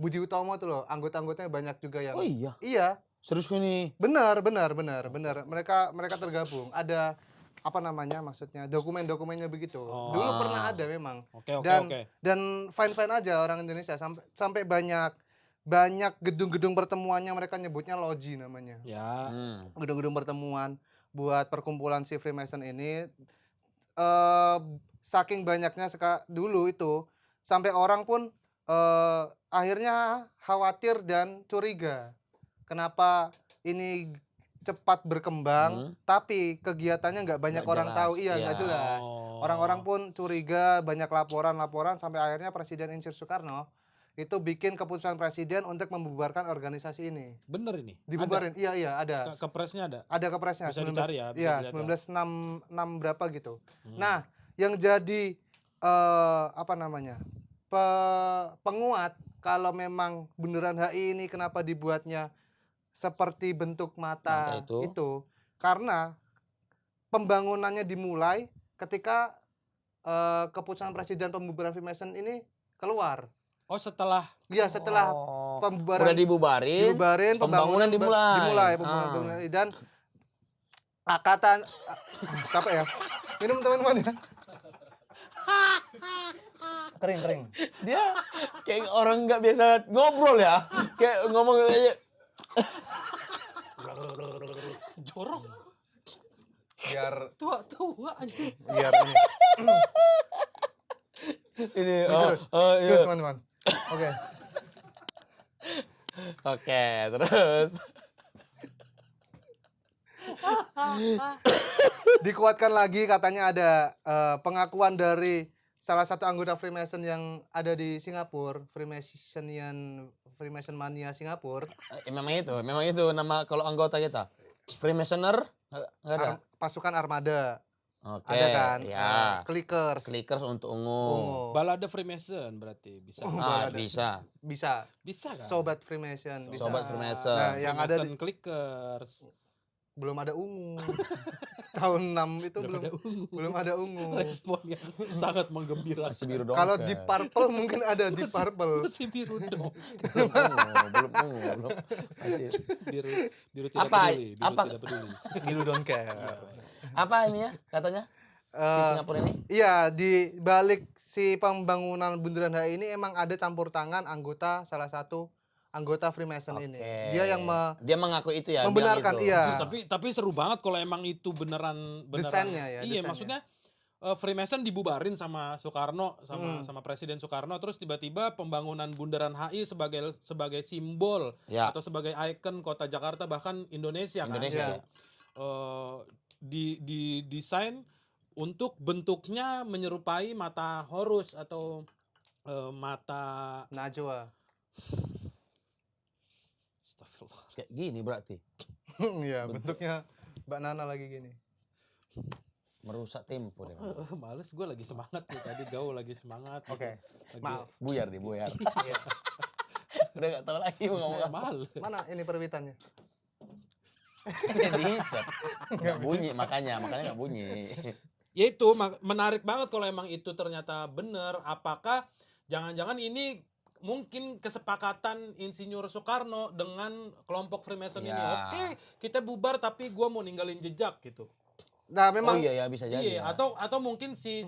Speaker 3: Budi Utomo tuh loh, anggota-anggotanya banyak juga yang.
Speaker 2: Oh iya.
Speaker 3: Iya,
Speaker 2: Serius kau ini?
Speaker 3: benar. Mereka tergabung. Ada apa namanya maksudnya dokumennya begitu.
Speaker 1: Oh.
Speaker 3: Dulu pernah ada memang.
Speaker 1: Oke.
Speaker 3: Dan fine aja orang Indonesia sampai banyak gedung-gedung pertemuannya mereka nyebutnya loji namanya.
Speaker 1: Ya.
Speaker 3: Gedung-gedung pertemuan buat perkumpulan si Freemason ini saking banyaknya dulu itu sampai orang pun akhirnya khawatir dan curiga. Kenapa ini cepat berkembang tapi kegiatannya nggak banyak
Speaker 2: Nggak
Speaker 3: orang
Speaker 2: jelas,
Speaker 3: tahu, iya
Speaker 2: iya.
Speaker 3: nggak jelas.
Speaker 1: Oh.
Speaker 3: Orang-orang pun curiga, banyak laporan sampai akhirnya Presiden Insinyur Soekarno itu bikin keputusan presiden untuk membubarkan organisasi ini.
Speaker 1: Bener ini.
Speaker 3: Dibubarin. Iya, ada.
Speaker 1: Kepresnya ada.
Speaker 3: Ada kepresnya.
Speaker 1: Bisa dicari ya, bisa
Speaker 3: Iya,
Speaker 1: dilihat ya.
Speaker 3: 1966 berapa gitu. Nah, yang jadi penguat kalau memang bundaran HI ini kenapa dibuatnya seperti bentuk mata
Speaker 2: Mata
Speaker 3: itu karena pembangunannya dimulai ketika keputusan presiden pembubaran Freemason ini keluar.
Speaker 1: Oh, setelah
Speaker 3: Iya, setelah pembubaran
Speaker 2: udah dibubarin,
Speaker 3: pembangunan
Speaker 2: dimulai.
Speaker 3: pembangunan dan kata apa ya? Minum teman-teman ya. Kering.
Speaker 2: Dia kayak orang nggak biasa ngobrol ya. Kayak ngomong aja.
Speaker 1: Jorok.
Speaker 3: Biar
Speaker 1: Tua anjir.
Speaker 3: biar ini.
Speaker 2: Ini
Speaker 3: Terus,
Speaker 2: iya.
Speaker 3: terus teman-teman. Oke.
Speaker 2: Oke, terus.
Speaker 3: Dikuatkan lagi katanya ada pengakuan dari salah satu anggota Freemason yang ada di Singapura, Freemason Mania Singapura.
Speaker 2: Memang itu nama kalau anggota kita. Freemasoner nggak ada.
Speaker 3: Pasukan Armada.
Speaker 2: Oke.
Speaker 3: Ada kan?
Speaker 2: Ya.
Speaker 3: Clickers.
Speaker 2: Clickers untuk ungu.
Speaker 3: Ungu.
Speaker 1: Balada Freemason berarti bisa.
Speaker 3: Oh,
Speaker 2: Ah,
Speaker 3: balada.
Speaker 2: bisa.
Speaker 3: Bisa.
Speaker 1: Bisa kan?
Speaker 3: Sobat Freemason. Bisa.
Speaker 2: Sobat Freemason.
Speaker 3: Nah, yang ada
Speaker 1: Freemason Clickers.
Speaker 3: belum ada ungu. Tahun 6 itu
Speaker 1: Belum ada ungu.
Speaker 3: belum ada ungu.
Speaker 1: Respon yang sangat menggembirakan.
Speaker 2: Masih biru doang.
Speaker 3: Kalau di Purple mungkin ada di Purple.
Speaker 1: Masih biru dong.
Speaker 2: belum ungu. Masih.
Speaker 1: Biru, biru tidak
Speaker 2: Apa?
Speaker 1: peduli. Biru
Speaker 2: Apa?
Speaker 1: tidak peduli.
Speaker 3: Biru don't care.
Speaker 2: Apa ini ya katanya? Si Singapura ini?
Speaker 3: Iya, di balik si pembangunan Bundaran HI ini emang ada campur tangan salah satu anggota Freemason ini. Dia yang
Speaker 2: dia mengaku itu ya. bilang
Speaker 3: membenarkan,
Speaker 2: itu.
Speaker 3: iya.
Speaker 1: Tapi seru banget kalau emang itu beneran
Speaker 3: Desainnya ya,
Speaker 1: Iya,
Speaker 3: desainnya.
Speaker 1: maksudnya Freemason dibubarin sama Soekarno sama Presiden Soekarno, terus tiba-tiba pembangunan Bundaran HI sebagai simbol
Speaker 2: Ya.
Speaker 1: atau sebagai ikon kota Jakarta bahkan Indonesia kan.
Speaker 2: Indonesia.
Speaker 3: Iya.
Speaker 1: Di desain untuk bentuknya menyerupai mata Horus atau mata
Speaker 3: Najwa.
Speaker 1: Astagfirullah.
Speaker 2: Kayak gini berarti.
Speaker 3: Iya, bentuknya Mbak Nana lagi gini.
Speaker 2: Merusak tempo dia.
Speaker 1: Males gue lagi semangat nih tadi gaul lagi semangat. gitu.
Speaker 3: Oke.
Speaker 1: Lagi-
Speaker 3: Maaf.
Speaker 2: Buyar dia, buyar.
Speaker 3: Iya.
Speaker 2: Udah gak tahu lagi mau ngomong apa.
Speaker 1: Males.
Speaker 3: Mana ini perwitannya?
Speaker 2: Diiset. Gak bunyi makanya gak bunyi.
Speaker 1: Ya itu menarik banget kalau emang itu ternyata bener. Apakah jangan-jangan ini mungkin kesepakatan Insinyur Soekarno dengan kelompok Freemason ini.
Speaker 2: Ya.
Speaker 1: Oke, kita bubar tapi gua mau ninggalin jejak gitu.
Speaker 3: Nah,
Speaker 2: Oh
Speaker 3: memang
Speaker 2: iya ya bisa jadi.
Speaker 1: Iya,
Speaker 2: ya.
Speaker 1: atau mungkin si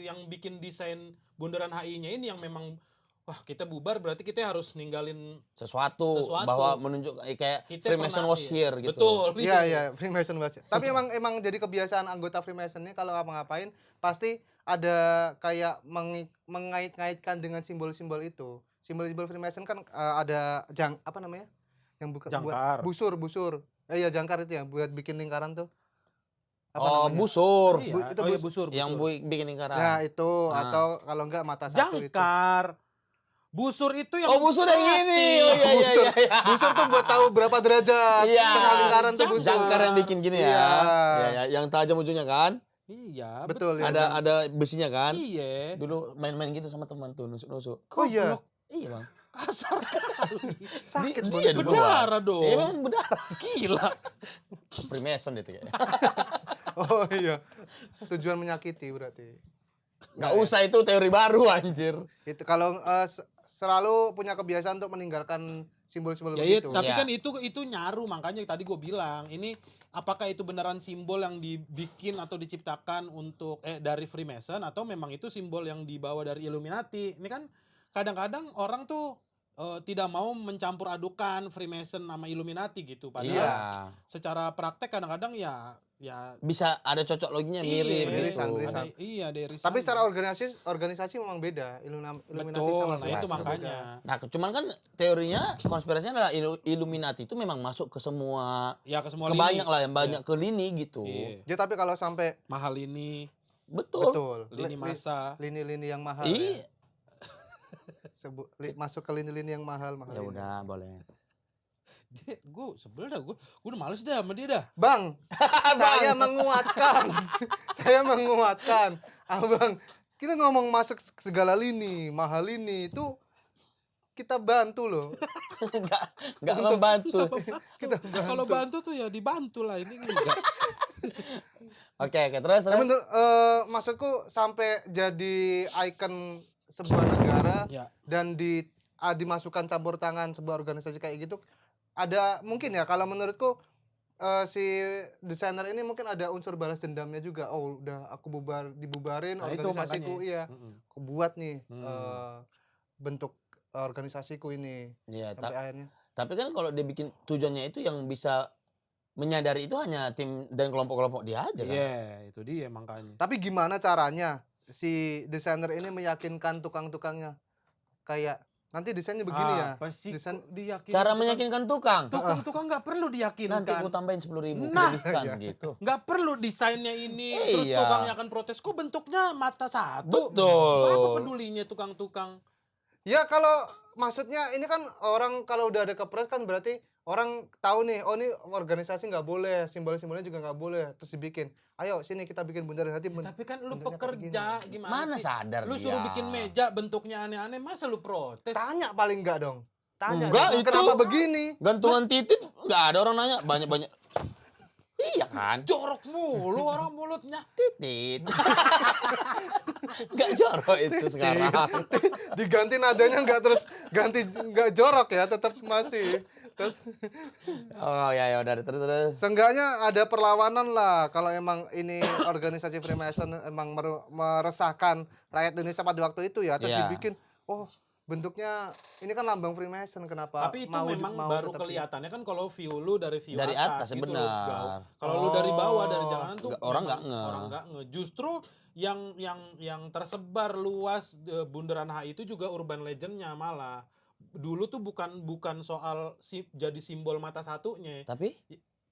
Speaker 1: yang bikin desain Bundaran HI-nya ini yang memang wah, kita bubar berarti kita harus ninggalin
Speaker 2: sesuatu bahwa menunjuk kayak
Speaker 1: kita
Speaker 2: Freemason
Speaker 1: pernah-
Speaker 2: was
Speaker 1: iya.
Speaker 2: here gitu.
Speaker 1: Betul.
Speaker 3: iya, Freemason was. Tapi emang jadi kebiasaan anggota Freemason ini kalau ngapa-ngapain pasti ada kayak mengait-ngaitkan dengan simbol-simbol itu. Simbol-simbol Freemason kan ada apa namanya? Yang
Speaker 1: Jangkar.
Speaker 3: buat busur. Iya, jangkar itu ya buat bikin lingkaran tuh. Apa
Speaker 2: Oh,
Speaker 3: namanya?
Speaker 2: busur.
Speaker 1: Iya,
Speaker 3: Bu- itu
Speaker 1: oh iya,
Speaker 3: bus-
Speaker 1: busur.
Speaker 2: Yang
Speaker 1: busur.
Speaker 2: bikin lingkaran.
Speaker 3: Nah, itu
Speaker 2: Ah.
Speaker 3: atau kalau enggak mata satu itu.
Speaker 1: Jangkar. Busur itu yang
Speaker 2: Oh, busur yang
Speaker 1: plastik.
Speaker 2: gini. Oh iya
Speaker 3: Busur.
Speaker 2: iya.
Speaker 3: Busur tuh buat tahu berapa derajat
Speaker 2: Iya.
Speaker 3: tengah lingkaran tuh busur.
Speaker 2: Jangkar yang bikin gini ya.
Speaker 3: Iya.
Speaker 2: Iya, ya, yang tajam ujungnya kan.
Speaker 1: Iya,
Speaker 3: Betul, ya.
Speaker 2: Ada besinya kan.
Speaker 1: Iya.
Speaker 2: Dulu main-main gitu sama teman tuh nusuk-nusuk.
Speaker 3: Oh iya.
Speaker 2: Iya, Bang.
Speaker 1: Kasar kali.
Speaker 3: Sakit
Speaker 2: Di-
Speaker 3: Bos.
Speaker 2: di-
Speaker 1: Berdarah dong.
Speaker 2: Iya, memang berdarah.
Speaker 1: Gila.
Speaker 2: Freemason itu kayaknya.
Speaker 3: Oh iya. Tujuan menyakiti berarti.
Speaker 2: Gak usah itu teori baru anjir.
Speaker 3: Itu kalau selalu punya kebiasaan untuk meninggalkan simbol-simbol
Speaker 1: Ya, iya,
Speaker 3: begitu.
Speaker 1: tapi
Speaker 2: Iya.
Speaker 1: kan itu nyaru, makanya tadi gue bilang ini apakah itu beneran simbol yang dibikin atau diciptakan untuk dari Freemason atau memang itu simbol yang dibawa dari Illuminati. Ini kan kadang-kadang orang tuh tidak mau mencampur adukan Freemason sama Illuminati gitu. Padahal
Speaker 2: Iya.
Speaker 1: secara praktek kadang-kadang ya
Speaker 2: Bisa ada cocok loginya
Speaker 1: iya,
Speaker 2: mirip
Speaker 3: irisan,
Speaker 2: gitu.
Speaker 3: irisan.
Speaker 1: Iya, dari
Speaker 3: Tapi
Speaker 1: sana.
Speaker 3: secara organisasi memang beda. Illuminati
Speaker 1: betul,
Speaker 3: sama
Speaker 1: nah itu
Speaker 2: Freemason.
Speaker 1: makanya.
Speaker 2: Nah, cuman kan teorinya konspirasinya adalah Illuminati itu memang masuk ke semua
Speaker 1: Ya ke semua
Speaker 2: ke
Speaker 1: lini.
Speaker 2: banyak lah yang banyak ke lini gitu.
Speaker 1: Iya.
Speaker 3: Ya tapi kalau sampai
Speaker 1: Mahal ini,
Speaker 2: Betul.
Speaker 1: lini masa.
Speaker 3: lini-lini yang mahal.
Speaker 2: Iya.
Speaker 3: Ya. Masuk ke lini-lini yang mahal.
Speaker 2: Ya udah, boleh.
Speaker 1: Gue sebel dah, gue udah males dah sama dia dah.
Speaker 3: Bang, saya menguatkan. Saya menguatkan. Abang, kita ngomong masuk segala lini, mahal ini itu kita bantu loh.
Speaker 2: Enggak membantu.
Speaker 1: Kalau bantu tuh ya dibantu lah, ini enggak.
Speaker 2: Oke, terus
Speaker 3: Tapi
Speaker 2: terus.
Speaker 3: maksudku sampai jadi ikon sebuah negara
Speaker 1: Ya.
Speaker 3: dan dimasukkan campur tangan sebuah organisasi kayak gitu ada mungkin ya kalau menurutku si desainer ini mungkin ada unsur balas dendamnya juga. Oh, udah aku dibubarin
Speaker 1: Nah, itu
Speaker 3: organisasiku,
Speaker 1: makanya.
Speaker 3: iya. Aku buat nih bentuk organisasiku ini
Speaker 2: Iya,
Speaker 3: sampai akhirnya.
Speaker 2: tapi kan kalau dia bikin tujuannya itu yang bisa menyadari itu hanya tim dan kelompok-kelompok dia aja kan.
Speaker 1: Iya, itu dia makanya.
Speaker 3: Tapi gimana caranya si desainer ini meyakinkan tukang-tukangnya? Kayak nanti desainnya begini ya.
Speaker 1: Apa sih
Speaker 3: Desain
Speaker 1: kok diyakin
Speaker 2: Cara meyakinkan tukang.
Speaker 1: tukang nggak perlu diyakinkan.
Speaker 2: Nanti aku tambahin 10.000
Speaker 1: Nah,
Speaker 2: lebihkan gitu.
Speaker 1: nggak perlu desainnya ini terus
Speaker 2: Iya.
Speaker 1: tukangnya akan protes. Kok bentuknya mata satu?
Speaker 2: Betul.
Speaker 1: Apa pedulinya tukang-tukang?
Speaker 3: ya kalau maksudnya ini kan orang kalau udah ada kepres kan berarti orang tahu nih, oh ini organisasi nggak boleh, simbol-simbolnya juga nggak boleh, terus dibikin. Ayo sini kita bikin bundaran hati.
Speaker 1: Ya, tapi kan lu
Speaker 3: bentuknya kayak
Speaker 1: pekerja gimana
Speaker 2: Mana
Speaker 1: sih?
Speaker 2: sadar
Speaker 1: Lu
Speaker 2: dia.
Speaker 1: suruh bikin meja bentuknya aneh-aneh, masa lu protes?
Speaker 3: Tanya paling enggak dong. Tanya
Speaker 2: Enggak,
Speaker 3: dong,
Speaker 2: itu-
Speaker 3: kenapa begini?
Speaker 2: Gantungan titit nggak ada orang nanya banyak-banyak. Iya kan?
Speaker 1: Jorok mulu orang mulutnya.
Speaker 2: Titit. Nggak jorok itu sekarang.
Speaker 3: Diganti nadanya enggak, terus ganti enggak jorok ya, tetap masih.
Speaker 2: Oh ya udah terus.
Speaker 3: Seenggaknya ada perlawanan lah kalau emang ini organisasi Freemason emang meresahkan rakyat Indonesia pada waktu itu ya, terus
Speaker 2: Iya.
Speaker 3: dibikin oh bentuknya ini kan lambang Freemason, kenapa
Speaker 1: Tapi itu memang baru kelihatannya kan kalau view lu dari view
Speaker 2: Dari atas,
Speaker 1: gitu loh,
Speaker 2: benar.
Speaker 1: Gau. Kalau lu dari bawah dari jalanan tuh
Speaker 2: Orang
Speaker 1: memang
Speaker 2: nggak ngeh.
Speaker 1: Orang nggak ngeh. Justru yang tersebar luas bundaran HI itu juga urban legendnya malah. Dulu tuh bukan soal jadi simbol mata satunya.
Speaker 2: Tapi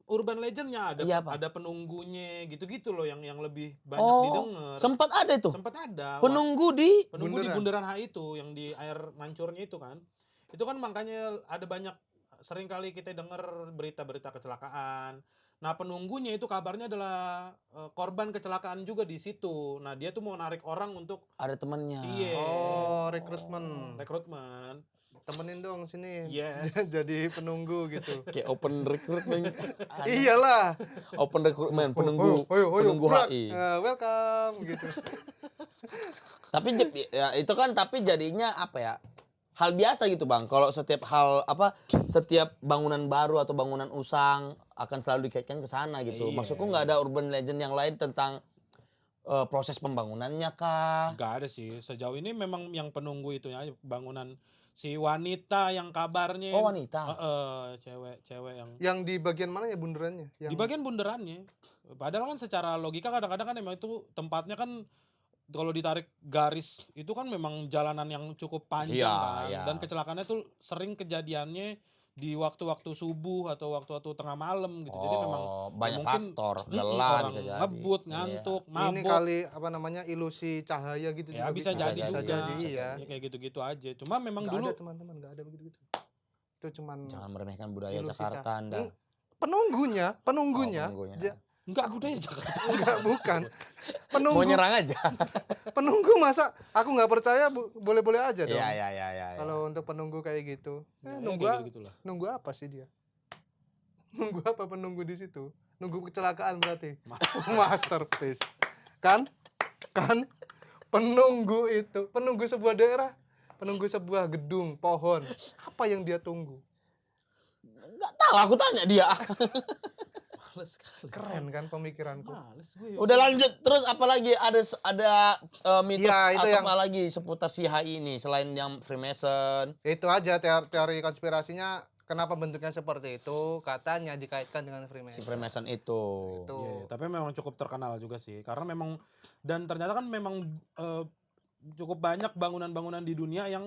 Speaker 1: Urban legendnya ada
Speaker 2: Iya, Pak.
Speaker 1: ada penunggunya gitu-gitu loh yang lebih banyak
Speaker 2: oh
Speaker 1: didengar.
Speaker 2: sempat ada itu
Speaker 1: Sempat ada.
Speaker 2: penunggu di
Speaker 1: Penunggu di
Speaker 3: Bundaran.
Speaker 1: bundaran HI itu yang di air mancurnya itu kan. Itu kan makanya ada banyak sering kali kita dengar berita-berita kecelakaan. Nah, penunggunya itu kabarnya adalah korban kecelakaan juga di situ. Nah, dia tuh mau narik orang untuk
Speaker 2: ada temannya.
Speaker 1: iya,
Speaker 3: Oh, rekrutmen.
Speaker 1: rekrutmen.
Speaker 3: Temenin dong sini.
Speaker 1: Yes.
Speaker 3: Jadi penunggu gitu.
Speaker 2: Kayak open recruitment.
Speaker 3: Iyalah.
Speaker 2: Open recruitment penunggu penunggu
Speaker 3: Prak.
Speaker 2: HI.
Speaker 3: Welcome gitu.
Speaker 2: Tapi ya, itu kan tapi jadinya apa ya? Hal biasa gitu Bang. Kalau setiap setiap bangunan baru atau bangunan usang akan selalu dikaitkan ke sana gitu.
Speaker 1: Iya.
Speaker 2: Maksudku nggak ada urban legend yang lain tentang proses pembangunannya kah?
Speaker 1: Gak ada sih. Sejauh ini memang yang penunggu itu aja bangunan si wanita yang kabarnya.
Speaker 2: Oh, wanita.
Speaker 1: Cewek yang
Speaker 3: Yang di bagian mana ya bundarannya? Yang
Speaker 1: di bagian bundarannya. Padahal kan secara logika kadang-kadang kan emang itu tempatnya kan kalau ditarik garis itu kan memang jalanan yang cukup panjang
Speaker 2: Iya,
Speaker 1: kan.
Speaker 2: iya.
Speaker 1: Dan kecelakaannya tuh sering kejadiannya di waktu-waktu subuh atau waktu-waktu tengah malam gitu. Jadi memang
Speaker 2: banyak
Speaker 1: mungkin,
Speaker 2: faktor,
Speaker 1: mm-mm,
Speaker 2: lelah
Speaker 1: orang
Speaker 2: bisa jadi.
Speaker 1: ngebut,
Speaker 2: Iya.
Speaker 1: ngantuk,
Speaker 3: ini
Speaker 1: mabuk.
Speaker 3: kali apa namanya ilusi cahaya gitu
Speaker 1: Ya
Speaker 3: juga
Speaker 1: bisa jadi
Speaker 3: bisa
Speaker 1: juga.
Speaker 3: jadi iya.
Speaker 1: Ya, kayak gitu-gitu aja. Cuma memang
Speaker 3: Nggak
Speaker 1: dulu
Speaker 3: ada teman-teman, nggak ada begitu-gitu. Itu cuman
Speaker 2: Jangan meremehkan budaya
Speaker 3: ilusi
Speaker 2: Jakarta Anda.
Speaker 3: penunggunya
Speaker 2: Oh, penunggunya.
Speaker 1: enggak budaya Jakarta.
Speaker 3: enggak bukan.
Speaker 2: Mau
Speaker 3: Penunggu
Speaker 2: nyerang aja.
Speaker 3: penunggu masa aku nggak percaya boleh-boleh aja dong.
Speaker 2: Iya.
Speaker 3: Kalau untuk penunggu kayak gitu.
Speaker 1: Ya,
Speaker 3: Nunggu
Speaker 1: kayak gitu-gitulah.
Speaker 3: nunggu apa sih dia? Nunggu apa penunggu di situ? Nunggu kecelakaan berarti. Masterpiece. Kan? Penunggu itu, penunggu sebuah daerah, penunggu sebuah gedung, pohon. Apa yang dia tunggu?
Speaker 2: Nggak tahu, aku tanya dia.
Speaker 1: Males sekali.
Speaker 3: Keren kan pemikiranku.
Speaker 1: Males gue.
Speaker 2: Udah lanjut terus apalagi ada mitos
Speaker 3: Iya, itu
Speaker 2: atau
Speaker 3: yang-
Speaker 2: apa lagi seputar si HI ini selain yang Freemason.
Speaker 3: Itu aja teori konspirasinya. Kenapa bentuknya seperti itu? Katanya dikaitkan dengan
Speaker 2: Si
Speaker 3: Freemason.
Speaker 2: Freemason itu.
Speaker 3: Itu.
Speaker 1: Iya, tapi memang cukup terkenal juga sih. Karena memang dan ternyata kan memang cukup banyak bangunan-bangunan di dunia yang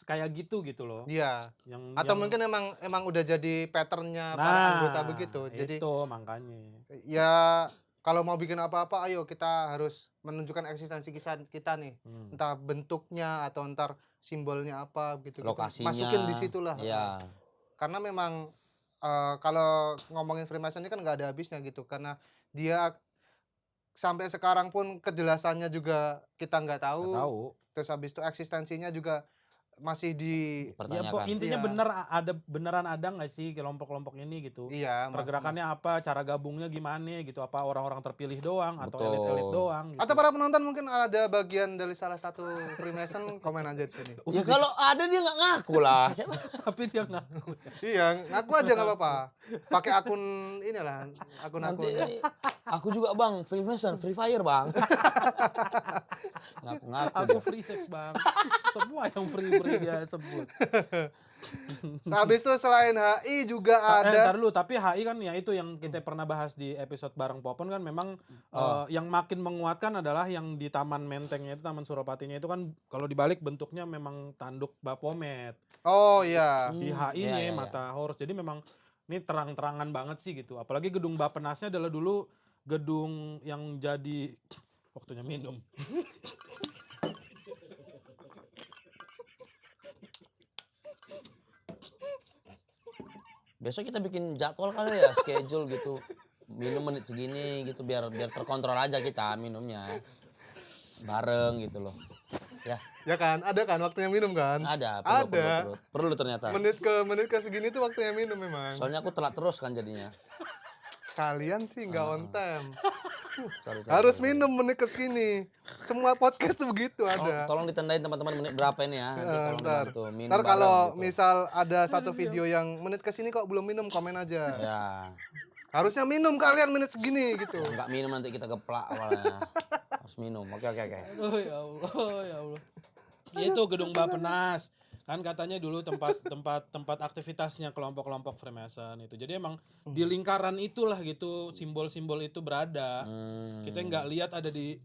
Speaker 1: kayak gitu loh.
Speaker 3: Iya.
Speaker 1: Yang
Speaker 3: Atau
Speaker 1: yang-
Speaker 3: mungkin emang udah jadi patternnya para
Speaker 1: nah,
Speaker 3: anggota begitu. Jadi
Speaker 1: itu makanya.
Speaker 3: ya kalau mau bikin apa-apa, ayo kita harus menunjukkan eksistensi kita nih. Entah bentuknya atau entar simbolnya apa gitu.
Speaker 2: Lokasinya.
Speaker 3: Masukin di situlah.
Speaker 2: Iya.
Speaker 3: Karena memang kalau ngomongin Freemason ini kan nggak ada habisnya gitu. Karena dia sampai sekarang pun kejelasannya juga kita nggak
Speaker 1: Nggak
Speaker 3: tahu.
Speaker 1: tahu.
Speaker 3: Terus habis itu eksistensinya juga masih di
Speaker 1: Ya,
Speaker 2: Pertanyakan.
Speaker 1: intinya
Speaker 3: Iya.
Speaker 1: beneran ada nggak sih kelompok-kelompok ini gitu?
Speaker 3: iya
Speaker 1: Pergerakannya apa, cara gabungnya gimana gitu, apa orang-orang terpilih doang atau
Speaker 2: Betul.
Speaker 1: elit-elit doang gitu.
Speaker 3: atau para penonton mungkin ada bagian dari salah satu Freemason, komen aja di sini.
Speaker 2: Ya kalau ada dia nggak ngaku lah.
Speaker 1: Tapi dia ngaku.
Speaker 3: Iya, ngaku aja nggak apa-apa. pakai akun inilah, akun-akun.
Speaker 2: Nanti aku juga bang, Freemason, Free Fire bang. Ngaku-ngaku
Speaker 1: Aku
Speaker 2: dia.
Speaker 1: free sex bang. Semua yang free dia sebut.
Speaker 3: Habis itu selain HI juga
Speaker 1: Ntar
Speaker 3: ada
Speaker 1: dulu, tapi HI kan ya itu yang kita pernah bahas di episode bareng Popon kan memang yang makin menguatkan adalah yang di Taman Mentengnya itu, Taman Suropatinya itu kan kalau dibalik bentuknya memang tanduk Baphomet.
Speaker 3: oh iya.
Speaker 1: Di
Speaker 2: Iya,
Speaker 1: HI-nya
Speaker 2: iya, iya.
Speaker 1: Mata Horus. Jadi memang ini terang-terangan banget sih gitu. Apalagi gedung Bappenasnya adalah dulu gedung yang jadi waktunya minum.
Speaker 2: Besok kita bikin jadwal kali ya, schedule gitu. Minum menit segini gitu biar terkontrol aja kita minumnya. Bareng gitu loh. Ya,
Speaker 3: Ya kan, ada kan waktunya minum kan?
Speaker 2: ada,
Speaker 3: Ada.
Speaker 2: perlu ternyata.
Speaker 3: Menit ke segini tuh waktunya minum memang.
Speaker 2: Soalnya aku telat terus kan jadinya.
Speaker 3: Kalian sih nggak on time.
Speaker 2: Sorry,
Speaker 3: Harus
Speaker 2: sorry.
Speaker 3: minum menit ke segini. Semua podcast tuh begitu ada.
Speaker 2: Tolong ditandain teman-teman menit berapa ini ya. Nanti tolong
Speaker 3: Ntar,
Speaker 2: dibantu. Minum
Speaker 3: ntar
Speaker 2: bareng
Speaker 3: kalau
Speaker 2: gitu.
Speaker 3: misal ada satu video yang menit ke sini kok belum minum, komen aja.
Speaker 2: Ya,
Speaker 3: Harusnya minum kalian menit segini gitu.
Speaker 2: nggak minum nanti kita geplak awalnya. Harus minum. Oke.
Speaker 1: Aduh ya Allah, ya Allah. Itu gedung Bappenas. Kan katanya dulu tempat aktivitasnya kelompok-kelompok Freemason itu. Jadi emang di lingkaran itulah gitu simbol-simbol itu berada. Kita nggak lihat ada di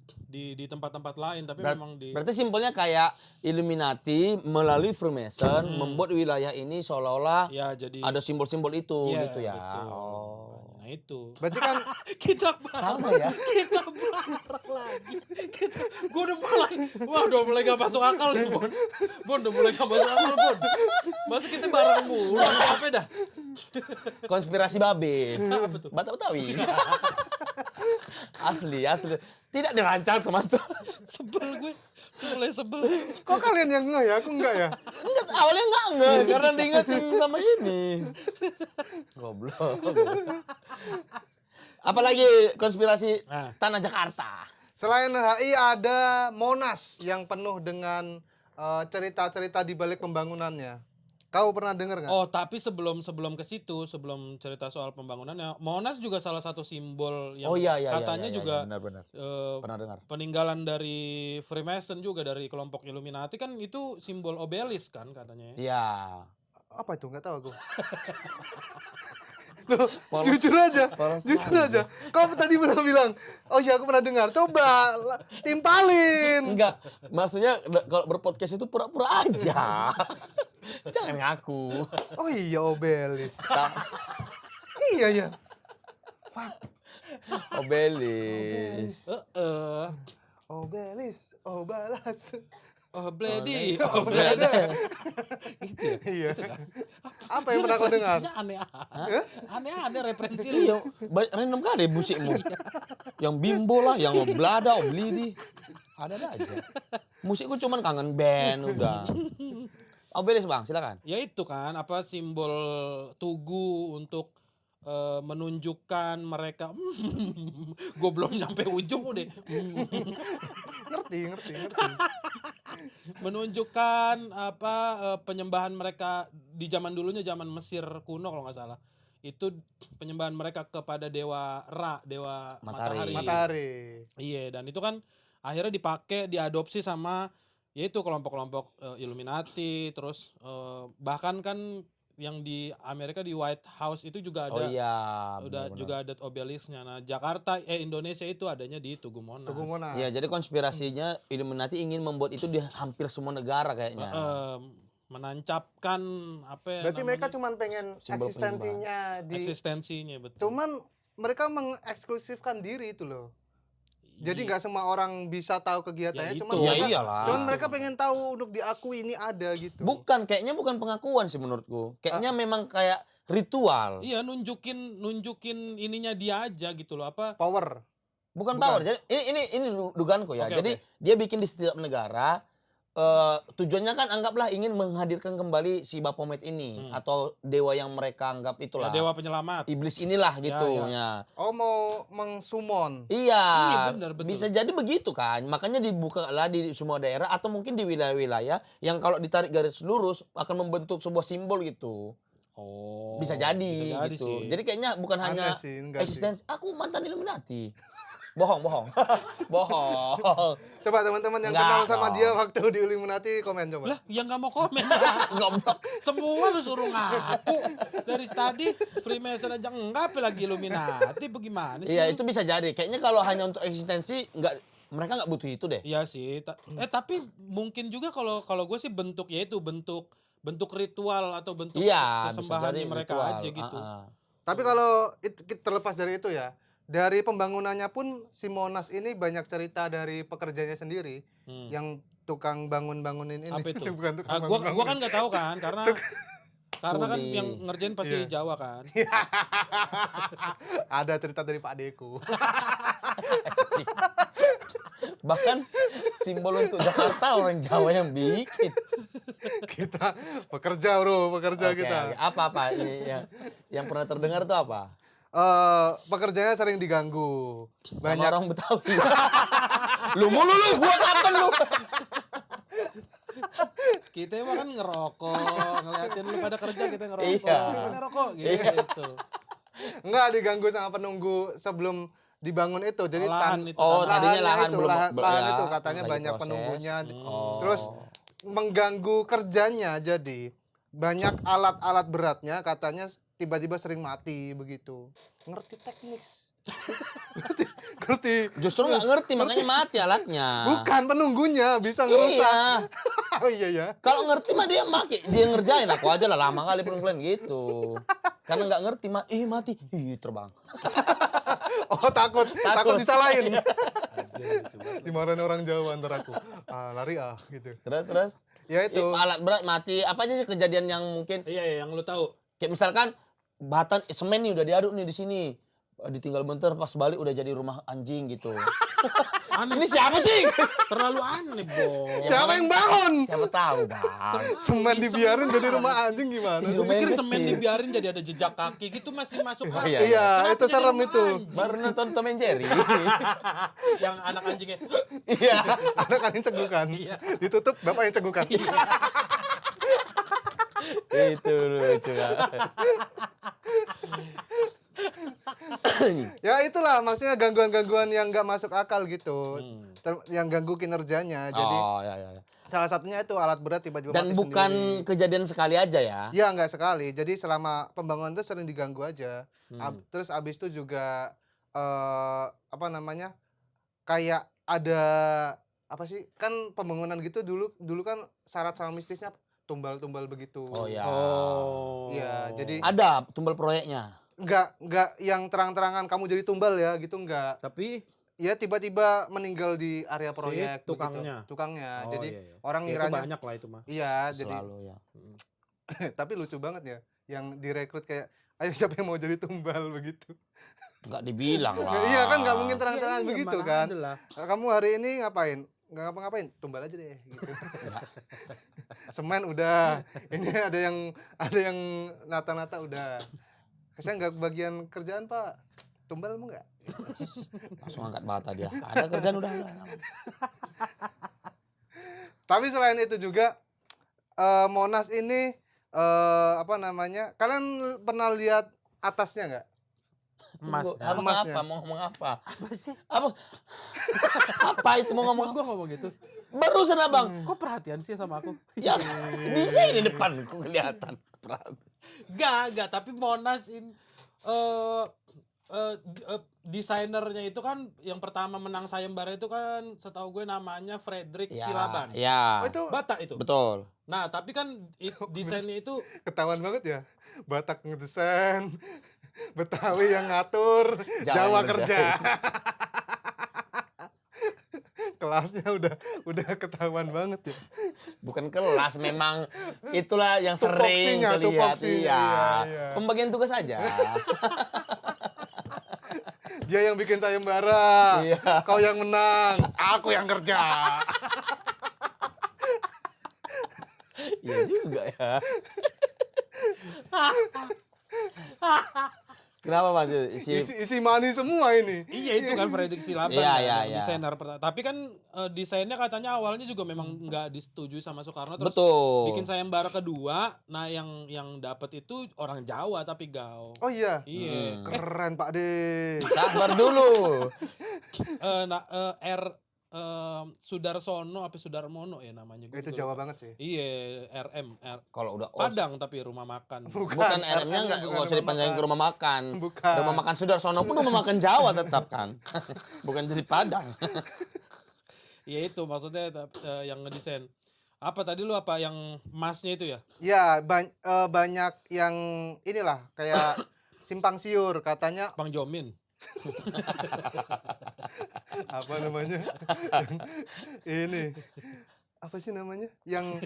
Speaker 1: tempat-tempat lain, tapi memang di
Speaker 2: Berarti simpelnya kayak Illuminati melalui Freemason membuat wilayah ini seolah-olah
Speaker 1: ya jadi
Speaker 2: ada simbol-simbol itu
Speaker 1: Iya,
Speaker 2: gitu ya.
Speaker 1: betul.
Speaker 2: Oh.
Speaker 1: Nah itu.
Speaker 3: Berarti kan
Speaker 1: Kita
Speaker 2: Sama ya.
Speaker 1: kita bareng lagi. Gue udah mulai gak masuk akal nih Bon. Bon udah mulai gak masuk akal Bon. Masa kita bareng mulu apa dah?
Speaker 2: Konspirasi babe.
Speaker 1: Apa tuh?
Speaker 2: Batak Betawi. asli. Tidak dirancang teman-teman.
Speaker 1: Sebel gue. Mulai sebel.
Speaker 3: kok kalian yang ngeh ya, aku enggak ya.
Speaker 2: Enggak, awalnya enggak karena diingetin sama ini. Goblok. Apalagi konspirasi
Speaker 1: Nah.
Speaker 2: Tanah Jakarta.
Speaker 3: Selain HI ada Monas yang penuh dengan cerita-cerita di balik pembangunannya. Kau pernah dengar nggak?
Speaker 1: Oh, tapi sebelum ke situ, sebelum cerita soal pembangunannya, Monas juga salah satu simbol yang
Speaker 2: Oh iya,
Speaker 1: katanya juga
Speaker 2: benar.
Speaker 1: eh,
Speaker 2: Pernah dengar.
Speaker 1: peninggalan dari Freemason juga, dari kelompok Illuminati kan itu simbol obelisk kan katanya.
Speaker 2: Iya.
Speaker 3: Apa itu? Nggak tahu aku. Loh,
Speaker 2: Polos-
Speaker 3: jujur aja,
Speaker 2: polos
Speaker 3: jujur
Speaker 2: sekali.
Speaker 3: aja. Kau tadi pernah bilang, oh iya aku pernah dengar. Coba timpalin.
Speaker 2: Enggak, maksudnya kalau berpodcast itu pura-pura aja. Jangan ngaku.
Speaker 3: Oh iya obelis.
Speaker 2: Tak-
Speaker 3: Iya ya.
Speaker 2: Obelis.
Speaker 3: Obelis, obalas.
Speaker 1: Oh, Bledi.
Speaker 2: Oh, berada.
Speaker 3: Iya. Apa yang pernah kau dengar?
Speaker 1: Aneh-aneh. Aneh-aneh referensi lu.
Speaker 2: Iya, random kali musikmu. Yang bimbo lah, yang oblada, oblidi. Ada aja. Musikku cuman kangen band udah. Obelis bang, silakan.
Speaker 1: Ya itu kan apa simbol tugu untuk menunjukkan mereka. Gue belum nyampe ujung udah.
Speaker 3: Ngerti.
Speaker 1: Menunjukkan apa penyembahan mereka di zaman dulunya, zaman Mesir kuno kalau nggak salah. Itu penyembahan mereka kepada dewa Ra, dewa
Speaker 2: Matahari.
Speaker 3: Matahari.
Speaker 1: Iya, dan itu kan akhirnya dipakai, diadopsi sama yaitu kelompok-kelompok Illuminati, terus bahkan kan yang di Amerika di White House itu juga ada
Speaker 2: Oh iya,
Speaker 1: udah
Speaker 2: benar-benar.
Speaker 1: juga ada obelisknya. Nah, Indonesia itu adanya di Tugu Monas.
Speaker 3: Tugu Monas.
Speaker 2: Iya, jadi konspirasinya Illuminati ingin membuat itu di hampir semua negara kayaknya.
Speaker 1: Menancapkan apa ya
Speaker 3: Berarti mereka
Speaker 1: namanya,
Speaker 3: cuma pengen
Speaker 2: Simbol
Speaker 3: eksistensinya di.
Speaker 1: eksistensinya betul.
Speaker 3: Cuman mereka mengeksklusifkan diri itu loh. Jadi nggak semua orang bisa tahu kegiatannya.
Speaker 1: Ya
Speaker 3: Cuman
Speaker 1: itu.
Speaker 2: Ya
Speaker 3: mereka,
Speaker 2: iyalah.
Speaker 3: cuman mereka pengen tahu untuk diakui ini ada gitu.
Speaker 2: Kayaknya bukan pengakuan sih menurutku. Kayaknya memang kayak ritual.
Speaker 1: Iya, nunjukin ininya dia aja gitu loh, apa
Speaker 3: Power.
Speaker 2: Bukan
Speaker 3: Bukan.
Speaker 2: power. Jadi ini dugaanku ya.
Speaker 1: Oke,
Speaker 2: Jadi
Speaker 1: oke.
Speaker 2: dia bikin di setiap negara tujuannya kan anggaplah ingin menghadirkan kembali si Baphomet ini atau dewa yang mereka anggap
Speaker 1: ya,
Speaker 2: itulah
Speaker 1: dewa penyelamat.
Speaker 2: iblis inilah gitu
Speaker 1: ya.
Speaker 2: ya.
Speaker 3: Oh mau mengsummon.
Speaker 2: Iya,
Speaker 1: Iya, benar, betul.
Speaker 2: bisa jadi begitu kan. Makanya dibukalah di semua daerah atau mungkin di wilayah-wilayah yang kalau ditarik garis lurus akan membentuk sebuah simbol gitu.
Speaker 1: Oh.
Speaker 2: Bisa jadi
Speaker 1: bisa jadi
Speaker 2: gitu.
Speaker 1: sih.
Speaker 2: Jadi kayaknya bukan hanya
Speaker 3: Aneh sih, enggak sih.
Speaker 2: eksistensi. Aku mantan Illuminati. Bohong. Bohong.
Speaker 3: Coba teman-teman yang
Speaker 2: Enggak
Speaker 3: kenal sama
Speaker 2: dong.
Speaker 3: dia waktu di Illuminati komen coba.
Speaker 1: Lah, yang nggak mau komen.
Speaker 2: Goblok.
Speaker 1: Semua lu suruh ngaku. Dari tadi Freemason aja enggak, apalagi Illuminati bagaimana sih?
Speaker 2: Iya,
Speaker 1: lu?
Speaker 2: itu bisa jadi. Kayaknya kalau hanya untuk eksistensi mereka nggak butuh itu deh.
Speaker 1: Iya sih. Tapi mungkin juga kalau gue sih bentuknya itu bentuk ritual atau bentuk
Speaker 2: Iya, bisa
Speaker 1: sesembahan
Speaker 2: jadi
Speaker 1: mereka
Speaker 2: ritual.
Speaker 1: aja gitu.
Speaker 3: Tapi kalau terlepas dari itu ya, dari pembangunannya pun si Monas ini banyak cerita dari pekerjanya sendiri yang tukang bangunin ini.
Speaker 1: Apa itu?
Speaker 3: Bukan tukang
Speaker 1: Gua kan nggak tahu kan karena kan
Speaker 2: Kuli.
Speaker 1: yang ngerjain pasti
Speaker 3: Iya.
Speaker 1: Jawa kan.
Speaker 3: Ada cerita dari Pak Deku.
Speaker 2: Bahkan simbol untuk Jakarta orang Jawa yang bikin.
Speaker 3: Kita pekerja bro, pekerja
Speaker 2: Oke,
Speaker 3: kita.
Speaker 2: oke. Apa yang pernah terdengar tuh apa?
Speaker 3: Pekerjanya sering diganggu.
Speaker 2: Sama orang Betawi. Lu mulu lu, gua kapan lu?
Speaker 1: Kita emang kan ngerokok, ngeliatin lu pada kerja kita ngerokok.
Speaker 2: Iya.
Speaker 1: Mana rokok
Speaker 2: Iya.
Speaker 1: gitu.
Speaker 3: Enggak diganggu sama penunggu sebelum dibangun itu. Jadi
Speaker 1: Lahan itu,
Speaker 2: Oh,
Speaker 1: tanah.
Speaker 2: tadinya lahan
Speaker 3: itu,
Speaker 2: belum
Speaker 3: lahan
Speaker 2: ya,
Speaker 3: itu katanya
Speaker 2: lagi
Speaker 3: banyak
Speaker 2: proses.
Speaker 3: penunggunya.
Speaker 2: Oh.
Speaker 3: Terus mengganggu kerjanya, jadi banyak alat-alat beratnya katanya tiba-tiba sering mati begitu. Ngerti teknik. ngerti.
Speaker 2: Justru nggak ngerti makanya mati alatnya.
Speaker 3: Bukan penunggunya bisa ngerusak.
Speaker 2: Iya.
Speaker 3: Oh iya ya.
Speaker 2: Kalau ngerti mah dia dia ngerjain, aku aja lah lama kali pelan gitu. Karena nggak ngerti mati, terbang.
Speaker 3: Oh takut
Speaker 2: Takut.
Speaker 3: disalahin.
Speaker 1: Anjir, lucu banget.
Speaker 3: Dimarahin orang Jawa antar aku. Lari gitu.
Speaker 2: Terus
Speaker 3: Ya itu.
Speaker 2: alat berat mati, apa aja sih kejadian yang mungkin
Speaker 1: Iya, yang lu tahu.
Speaker 2: kayak misalkan batan semen nih udah diaduk nih di sini. Ditinggal bentar pas balik udah jadi rumah anjing gitu.
Speaker 1: Aneh.
Speaker 2: Ini siapa sih?
Speaker 1: Terlalu aneh, Bos.
Speaker 3: Siapa yang bangun?
Speaker 2: Siapa tahu, Bang.
Speaker 3: Semen dibiarin jadi
Speaker 1: banget
Speaker 3: rumah
Speaker 1: sih.
Speaker 3: anjing gimana?
Speaker 2: Ih,
Speaker 1: Gue pikir
Speaker 2: kecil.
Speaker 1: semen dibiarin jadi ada jejak kaki gitu masih masuk akal.
Speaker 2: Iya,
Speaker 3: Iya,
Speaker 1: Kenapa
Speaker 3: itu
Speaker 1: jadi
Speaker 3: serem
Speaker 1: rumah
Speaker 3: itu.
Speaker 1: anjing?
Speaker 2: Baru nonton Tom and Jerry.
Speaker 1: Yang anak anjingnya.
Speaker 2: Iya.
Speaker 3: Anak kan yang cegukan.
Speaker 1: Iya.
Speaker 3: Ditutup bapak yang cegukan.
Speaker 2: Itu lucu kan.
Speaker 3: Ya itulah maksudnya gangguan-gangguan yang nggak masuk akal gitu. Yang ganggu kinerjanya. Jadi
Speaker 2: ya.
Speaker 3: salah satunya itu alat berat tiba-tiba
Speaker 2: Dan
Speaker 3: mati
Speaker 2: bukan
Speaker 3: sendiri.
Speaker 2: kejadian sekali aja ya.
Speaker 3: Ya nggak sekali. Jadi selama pembangunan itu sering diganggu aja. Terus abis itu juga apa namanya? Kayak ada apa sih? Kan pembangunan gitu dulu kan syarat sama mistisnya tumbal-tumbal begitu.
Speaker 2: Oh ya.
Speaker 1: Oh.
Speaker 3: Iya, jadi
Speaker 2: Ada tumbal proyeknya.
Speaker 3: nggak yang terang-terangan kamu jadi tumbal ya gitu nggak.
Speaker 1: Tapi
Speaker 3: Ya tiba-tiba meninggal di area
Speaker 1: Si
Speaker 3: proyek begitu.
Speaker 1: tukangnya?
Speaker 3: Tukangnya.
Speaker 1: Oh,
Speaker 3: Jadi
Speaker 1: iya, iya.
Speaker 3: orang
Speaker 1: ya itu
Speaker 3: ngiranya
Speaker 1: banyak lah itu mah.
Speaker 3: iya, jadi
Speaker 2: Selalu ya.
Speaker 3: tapi lucu banget ya yang direkrut kayak ayo siapa yang mau jadi tumbal begitu.
Speaker 2: Nggak dibilang lah.
Speaker 3: Iya kan nggak mungkin
Speaker 1: Ya,
Speaker 3: terang-terangan
Speaker 1: iya,
Speaker 3: begitu
Speaker 1: mana
Speaker 3: kan.
Speaker 1: ada lah.
Speaker 3: Kamu hari ini ngapain? Nggak ngapa-ngapain, tumbal aja deh gitu. Semen udah. Ini ada yang nata-nata udah. Saya nggak bagian kerjaan, Pak. Tumbal mau nggak?
Speaker 2: Langsung angkat bata dia. Ada kerjaan udah.
Speaker 3: Tapi selain itu juga Monas ini apa namanya? Kalian pernah lihat atasnya nggak?
Speaker 1: Emas.
Speaker 2: Tunggu,
Speaker 1: Ya.
Speaker 2: abang
Speaker 3: Emasnya.
Speaker 2: apa? Mau ngomong apa?
Speaker 1: Apa sih?
Speaker 2: Abang apa itu mau ngomong?
Speaker 1: Gua ngomong gitu.
Speaker 2: Barusan abang.
Speaker 1: Kok perhatian sih sama aku?
Speaker 2: Ya bisa ini depan kok kelihatan.
Speaker 1: Gak, tapi Monas desainernya itu kan yang pertama menang sayembara itu kan setahu gue namanya Frederick Silaban.
Speaker 2: Ya.
Speaker 3: Oh, itu
Speaker 1: Batak itu.
Speaker 2: Betul.
Speaker 1: Nah, tapi kan desainnya itu
Speaker 3: ketahuan banget ya. Batak ngedesain, Betawi yang ngatur, Jawa kerja. Kelasnya udah ketahuan banget ya.
Speaker 2: Bukan kelas, memang itulah yang
Speaker 3: Tupoksinya,
Speaker 2: sering terlihat.
Speaker 3: tupoksinya,
Speaker 2: Iya.
Speaker 3: iya.
Speaker 2: Pembagian tugas aja.
Speaker 3: Dia yang bikin sayembara,
Speaker 2: Iya.
Speaker 3: kau yang menang, aku yang kerja.
Speaker 2: Iya juga ya. Kenapa Pak?
Speaker 3: Isi money semua ini.
Speaker 1: Iya itu kan prediksi Laban
Speaker 2: Iya,
Speaker 1: kan,
Speaker 2: iya,
Speaker 1: yang
Speaker 2: iya.
Speaker 1: desainer tapi kan desainnya katanya awalnya juga memang nggak disetujui sama Soekarno terus
Speaker 2: Betul.
Speaker 1: bikin sayembara kedua. Nah yang dapat itu orang Jawa tapi Gao.
Speaker 3: Oh iya.
Speaker 1: Iya.
Speaker 3: Keren Pak De.
Speaker 2: Sabar dulu.
Speaker 1: Sudarsono apa Sudarmono ya namanya. Gua
Speaker 3: Itu
Speaker 1: juga
Speaker 3: Jawa
Speaker 1: lupa.
Speaker 3: banget sih.
Speaker 1: Iya,
Speaker 2: Kalau udah
Speaker 1: Padang tapi rumah makan.
Speaker 2: bukan RM-nya
Speaker 3: RM-nya
Speaker 2: nggak
Speaker 3: bukan
Speaker 2: usah
Speaker 3: rumah
Speaker 2: dipanjangin ke rumah makan.
Speaker 3: Bukan.
Speaker 2: Rumah makan Sudarsono pun rumah makan Jawa tetap kan. Bukan jadi Padang.
Speaker 1: Iya itu maksudnya yang ngedesain. Apa tadi lu apa yang emasnya itu ya?
Speaker 3: Ya, banyak yang inilah kayak simpang siur katanya
Speaker 1: Bang Jomin.
Speaker 3: apa namanya? Ini apa sih namanya? Yang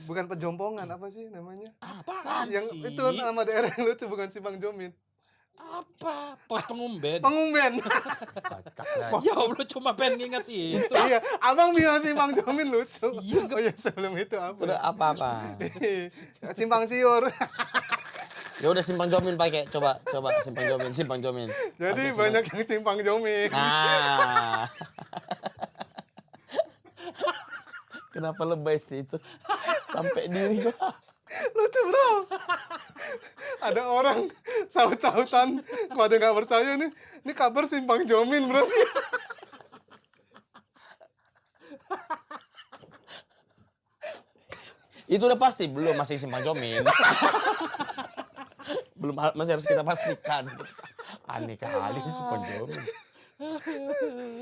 Speaker 3: bukan pejompongan apa sih namanya?
Speaker 1: Apaan
Speaker 3: Yang
Speaker 1: sih?
Speaker 3: itu nama daerah yang lucu bukan Simpang Jomin.
Speaker 1: Apa? Pos pengumben.
Speaker 3: Pengumben.
Speaker 2: Kocak dah.
Speaker 1: Ya Allah cuma pengen nginget itu.
Speaker 3: Iya, Abang bilang Simpang Jomin lucu.
Speaker 1: Iya,
Speaker 3: Oh ya sebelum itu apa?
Speaker 2: Udah apa-apa.
Speaker 3: Simpang siur.
Speaker 2: Ya udah Simpang Jomin pakai. Coba Simpang Jomin.
Speaker 3: Jadi banyak yang Simpang Jomin.
Speaker 2: Nah. Kenapa lebay sih itu? Sampai diri gua.
Speaker 3: Lucu bro. Ada orang saut-sautan. Kalau ada nggak percaya nih, ini kabar Simpang Jomin berarti.
Speaker 2: Itu udah pasti belum masih Simpang Jomin. Belum masih harus kita pastikan. Aneh kali Simpang Jomin.